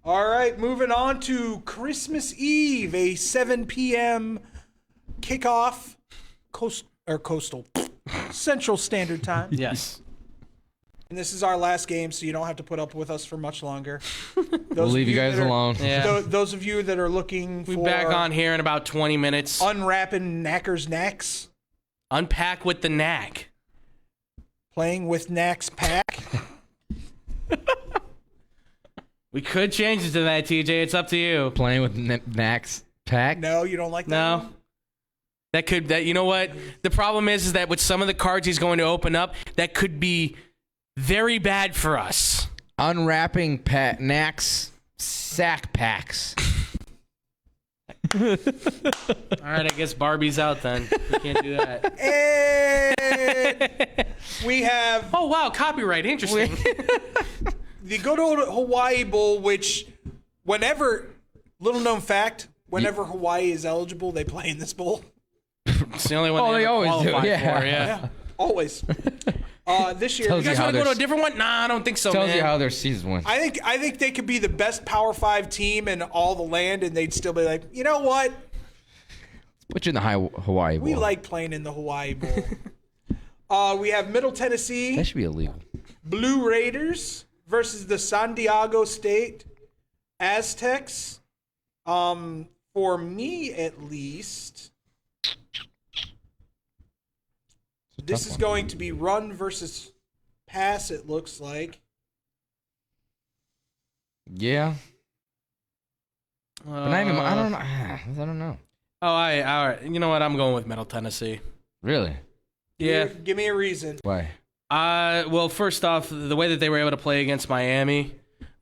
All right, moving on to Christmas Eve, a 7 p.m. kickoff, coastal Central Standard Time. Yes. And this is our last game, so you don't have to put up with us for much longer. We'll leave you guys alone. Yeah. Those of you that are looking for We'll be back on here in about 20 minutes. unwrapping Knackers Knacks, Unpack with the knack. playing with Knacks Pack. We could change it to that, TJ. It's up to you. Playing with Nax Pack. No, you don't like that? No. You know what? The problem is that with some of the cards he's going to open up, that could be very bad for us. Unwrapping Nax sack packs. All right, I guess Barbie's out then. We can't do that. And we have Oh, wow. Copyright. Interesting. the good old Hawaii Bowl, which whenever, little known fact, whenever Hawaii is eligible, they play in this bowl. It's the only one Oh, they ever always do, qualified yeah. for, yeah. Always. This year, Tells You guys how want to go to a there's- different one? Nah, I don't think so, Tells man. you how their season went. I think they could be the best Power 5 team in all the land, and they'd still be like, you know what? Put you in the Hawaii Bowl. We like playing in the Hawaii Bowl. We have Middle Tennessee That should be illegal. Blue Raiders versus the San Diego State Aztecs. For me, at least, this is going to be run versus pass, it looks like. Yeah. But not even, I don't know. I don't know. Oh, all right. You know what? I'm going with Middle Tennessee. Really? Yeah. Give me a reason. Why? Well, first off, the way that they were able to play against Miami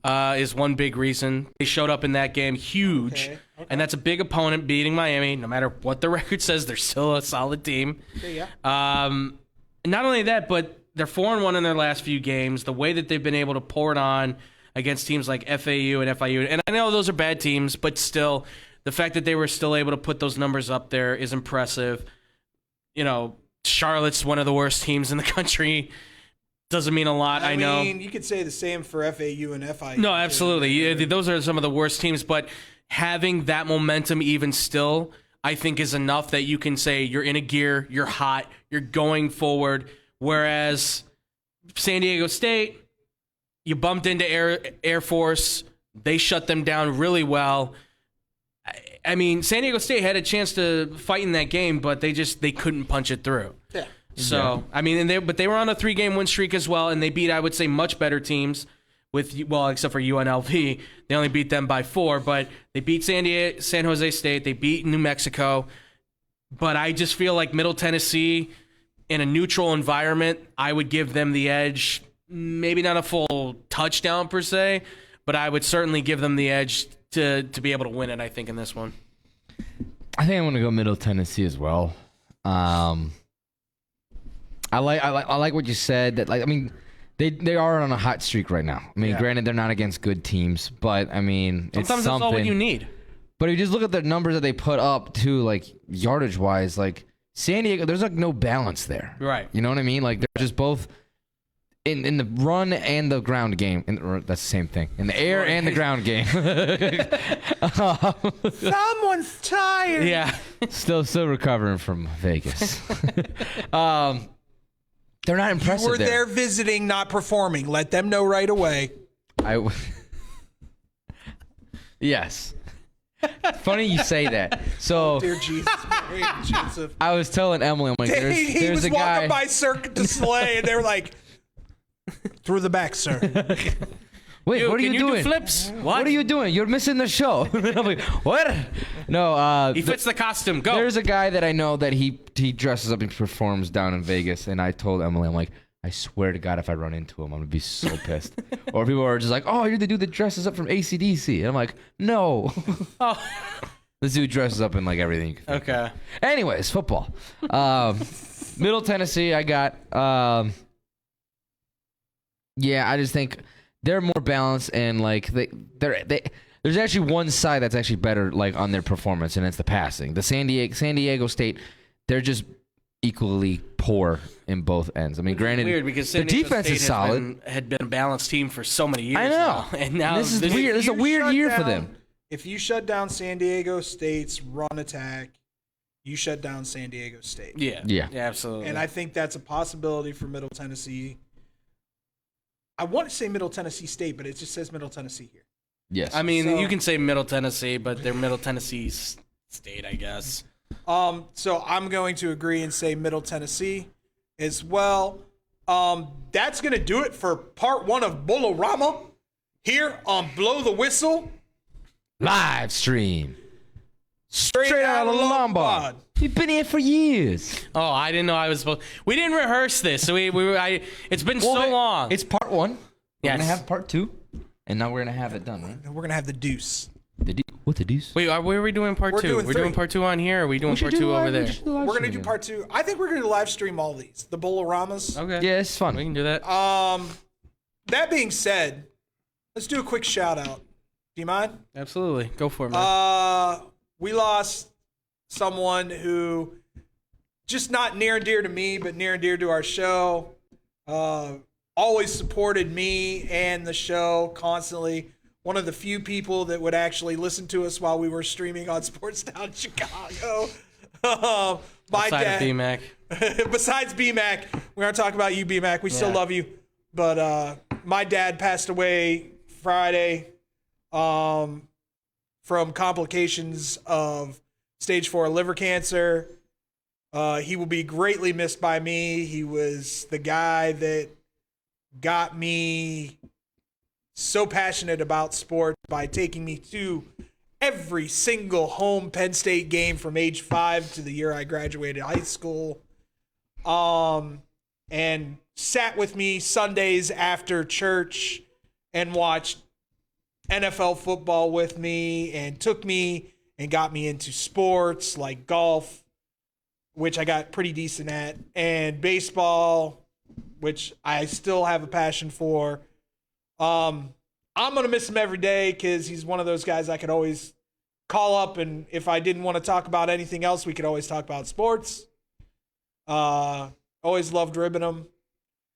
is one big reason. They showed up in that game huge, Okay. and that's a big opponent beating Miami. No matter what the record says, they're still a solid team. Okay, yeah. Not only that, but they're 4-1 in their last few games. The way that they've been able to pour it on against teams like FAU and FIU, and I know those are bad teams, but still, the fact that they were still able to put those numbers up there is impressive. You know, Charlotte's one of the worst teams in the country. Doesn't mean a lot, I know. I mean, you could say the same for FAU and FIU. No, absolutely. Yeah, those are some of the worst teams, but having that momentum even still, I think is enough that you can say you're in a gear, you're hot, you're going forward. Whereas San Diego State, you bumped into Air Force, they shut them down really well. I mean, San Diego State had a chance to fight in that game, but they couldn't punch it through. Yeah. So, I mean, but they were on a 3-game win streak as well, and they beat, I would say, much better teams. except for UNLV, they only beat them by 4, but they beat San Jose State, they beat New Mexico. But I just feel like Middle Tennessee, in a neutral environment, I would give them the edge. Maybe not a full touchdown per se, but I would certainly give them the edge to be able to win it, I think, in this one. I think I'm going to go Middle Tennessee as well. I like what you said. That they are on a hot streak right now. I mean, granted, they're not against good teams, but I mean, sometimes that's all what you need. But if you just look at the numbers that they put up too, like yardage wise, like San Diego, there's like no balance there. Right. You know what I mean? Like they're just both in the run and the ground game. That's the same thing. In the air and the ground game. Someone's tired. Yeah. Still recovering from Vegas. They're not impressive. You were there visiting, not performing. Let them know right away. Yes. Funny you say that. So, dear Jesus, Mary and Joseph. I was telling Emily, I'm like, He was a guy walking by Cirque du Soleil, and they were like, through the back, sir. Wait, what are can you do doing? flips? What are you doing? You're missing the show. I'm like, what? No, He fits the costume. Go. There's a guy that I know that he dresses up and performs down in Vegas, and I told Emily, I'm like, I swear to God, if I run into him, I'm gonna be so pissed. Or people are just like, "Oh, you're the dude that dresses up from AC/DC," and I'm like, "No." Oh. This dude dresses up in like everything you can think Okay. of. Anyways, football. Middle Tennessee, I got. Yeah, I just think they're more balanced and like they. There's actually one side that's actually better like on their performance, and it's the passing. The San Diego State, they're just equally poor in both ends. I mean, granted, Weird because the San Diego defense State is solid. had been a balanced team for so many years. I know. now. And now This is weird. This is a weird year for them. If you shut down San Diego State's run attack, you shut down San Diego State. Yeah, absolutely. And I think that's a possibility for Middle Tennessee. I want to say Middle Tennessee State, but it just says Middle Tennessee here. Yes. I mean, So- you can say Middle Tennessee, but they're Middle Tennessee State, I guess. So I'm going to agree and say Middle Tennessee as well. That's going to do it for part 1 of Bolorama here on Blow the Whistle. Live stream. Straight out of outta Lombard. We've been here for years. Oh, I didn't know I was supposed. We didn't rehearse this, so it's been so long. It's part 1. We're Yes. gonna have part 2, and now we're gonna have it done, right? We're going to have the deuce. What's the deuce? Wait, where are we doing part We're 2? doing We're three. doing part 2 on here, or are we doing part 2 over there? We're going to do part 2. I think we're going to live stream all these, the Boloramas. Okay. Yeah, it's fun. We can do that. That being said, let's do a quick shout out. Do you mind? Absolutely. Go for it, man. We lost someone who just not near and dear to me, but near and dear to our show. Always supported me and the show constantly. One of the few people that would actually listen to us while we were streaming on Sportstown Chicago. My Outside dad. of BMAC. Besides BMAC, we aren't talking about you, BMAC. We still love you. But my dad passed away Friday from complications of stage 4 liver cancer. He will be greatly missed by me. He was the guy that got me so passionate about sports by taking me to every single home Penn State game from age 5 to the year I graduated high school. And sat with me Sundays after church and watched NFL football with me and took me and got me into sports like golf, which I got pretty decent at, and baseball, which I still have a passion for. I'm going to miss him every day because he's one of those guys I could always call up, and if I didn't want to talk about anything else, we could always talk about sports. Always loved ribbing him,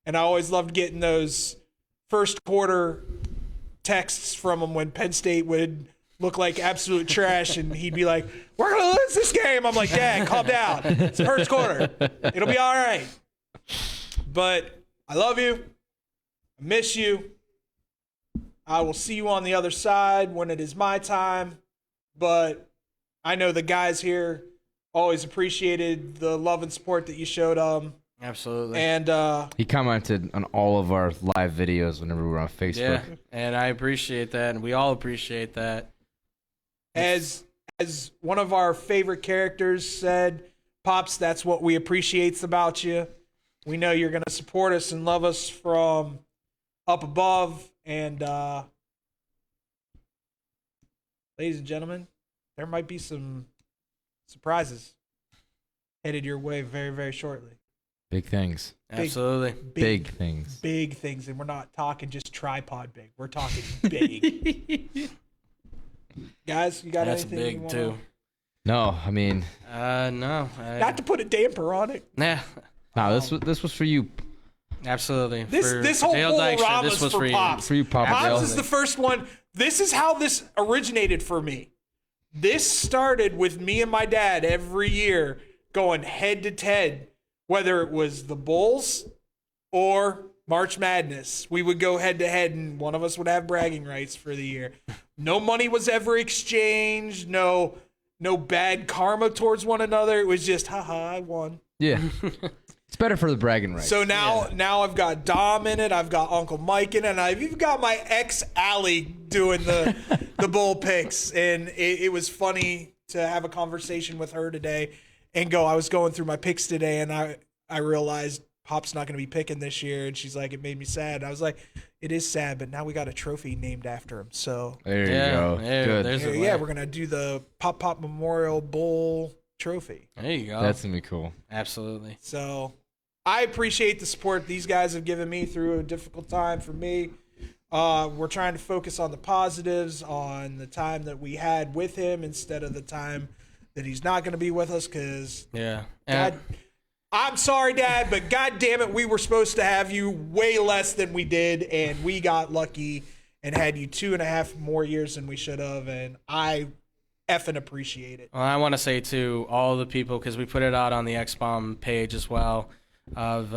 and I always loved getting those first quarter texts from him when Penn State would look like absolute trash, and he'd be like, "We're going to lose this game." I'm like, "Dad, calm down. It's the first quarter. It'll be all right." But I love you. I miss you. I will see you on the other side when it is my time. But I know the guys here always appreciated the love and support that you showed Absolutely. And He commented on all of our live videos whenever we were on Facebook. Yeah, and I appreciate that, and we all appreciate that. as one of our favorite characters said, Pops, that's what we appreciate about you. We know you're going to support us and love us from up above. And ladies and gentlemen, there might be some surprises headed your way very, very shortly. Big things. Absolutely. Big things. Big things. And we're not talking just tripod big. We're talking big. Guys, you got That's anything big you wanna... too. No, I mean, No. Not to put a damper on it. Yeah. no. This was for you, Absolutely. This whole Dale whole Dykstra, rama's this was for you. Pops. for you, Papa Pops Dale. is the first one. This is how this originated for me. This started with me and my dad every year going head to head, whether it was the Bulls or March Madness. We would go head to head, and one of us would have bragging rights for the year. No money was ever exchanged. No bad karma towards one another. It was just, haha, I won. Yeah. It's better for the bragging rights. So now I've got Dom in it. I've got Uncle Mike in it. And I've even got my ex Allie doing the bull picks. And it was funny to have a conversation with her today and I was going through my picks today, and I realized Pop's not going to be picking this year. And she's like, it made me sad. I was like, it is sad, but now we got a trophy named after him. So there you go. Good. we're going to do the Pop Memorial Bowl trophy. There you go. That's going to be cool. Absolutely. So I appreciate the support these guys have given me through a difficult time for me. We're trying to focus on the positives, on the time that we had with him instead of the time that he's not going to be with us, because I'm sorry, Dad, but God damn it, we were supposed to have you way less than we did, and we got lucky and had you 2.5 more years than we should have, and I effing appreciate it. Well, I want to say to all the people, because we put it out on the X-Bomb page as well, of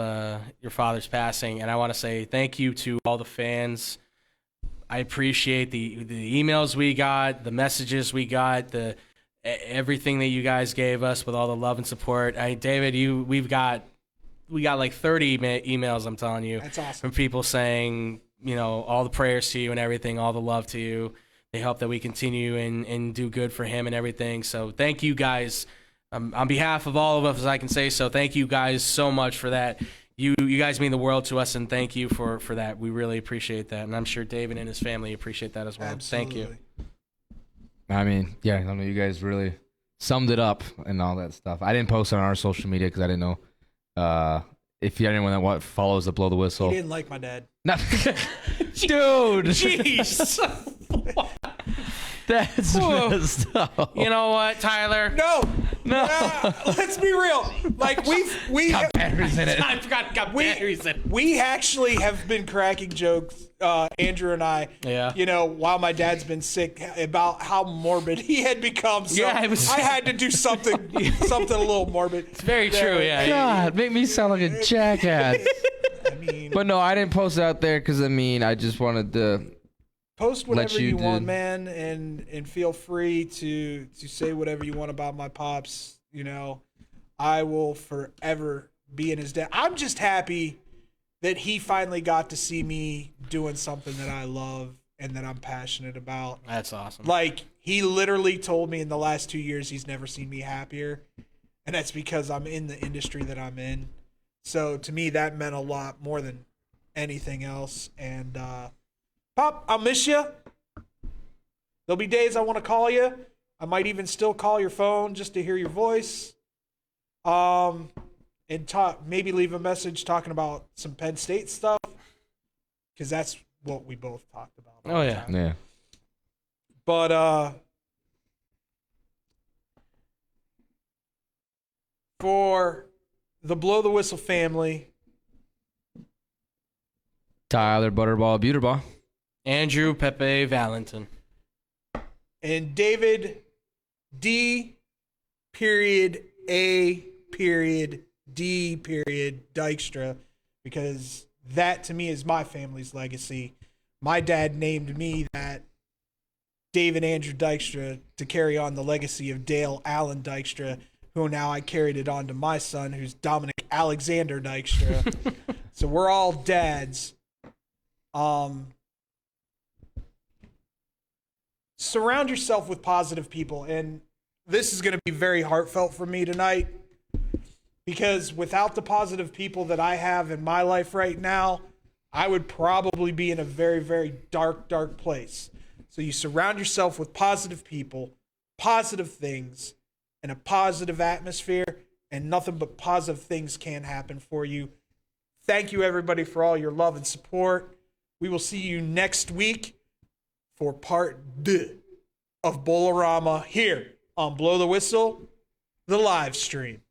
your father's passing, and I want to say thank you to all the fans. I appreciate the emails we got, the messages we got, everything that you guys gave us with all the love and support. David, we got like 30 emails, I'm telling you. That's awesome. From people saying, all the prayers to you and everything, all the love to you. They hope that we continue and do good for him and everything. So thank you guys. On behalf of all of us, I can say so. Thank you guys so much for that. You guys mean the world to us, and thank you for that. We really appreciate that, and I'm sure David and his family appreciate that as well. Absolutely. Thank you. I mean, you guys really summed it up and all that stuff. I didn't post on our social media because I didn't know if you're anyone that follows the Blow the Whistle. He didn't like my dad. No. Dude. Jeez. That's messed up. You know what, Tyler? No. No. Let's be real. Like we Got batteries in it. I forgot got batteries in. We actually have been cracking jokes, Andrew and I. Yeah. While my dad's been sick, about how morbid he had become. So Yeah, I had to do something a little morbid. It's very true. Yeah. God, make me sound like a jackass. I mean, But no, I didn't post it out there because I just wanted to. post whatever you you want, do. man, and feel free to say whatever you want about my pops. I will forever be in his debt. I'm just happy that he finally got to see me doing something that I love and that I'm passionate about. That's awesome. Like, he literally told me in the last 2 years he's never seen me happier, and that's because I'm in the industry that I'm in. So to me, that meant a lot more than anything else. And Pop, I'll miss you. There'll be days I want to call you. I might even still call your phone just to hear your voice. And maybe leave a message talking about some Penn State stuff, because that's what we both talked about. Oh yeah. Yeah. But for the Blow the Whistle family, Tyler Butterball Buterball. Andrew Pepe Valentin. and David D. A. D. Dykstra, because that to me is my family's legacy. My dad named me that, David Andrew Dykstra, to carry on the legacy of Dale Allen Dykstra, who now I carried it on to my son, who's Dominic Alexander Dykstra. So we're all dads. Surround yourself with positive people. And this is going to be very heartfelt for me tonight, because without the positive people that I have in my life right now, I would probably be in a very, very dark, dark place. So you surround yourself with positive people, positive things, and a positive atmosphere, and nothing but positive things can happen for you. Thank you, everybody, for all your love and support. We will see you next week for part 2 of Bolorama here on Blow the Whistle, the live stream.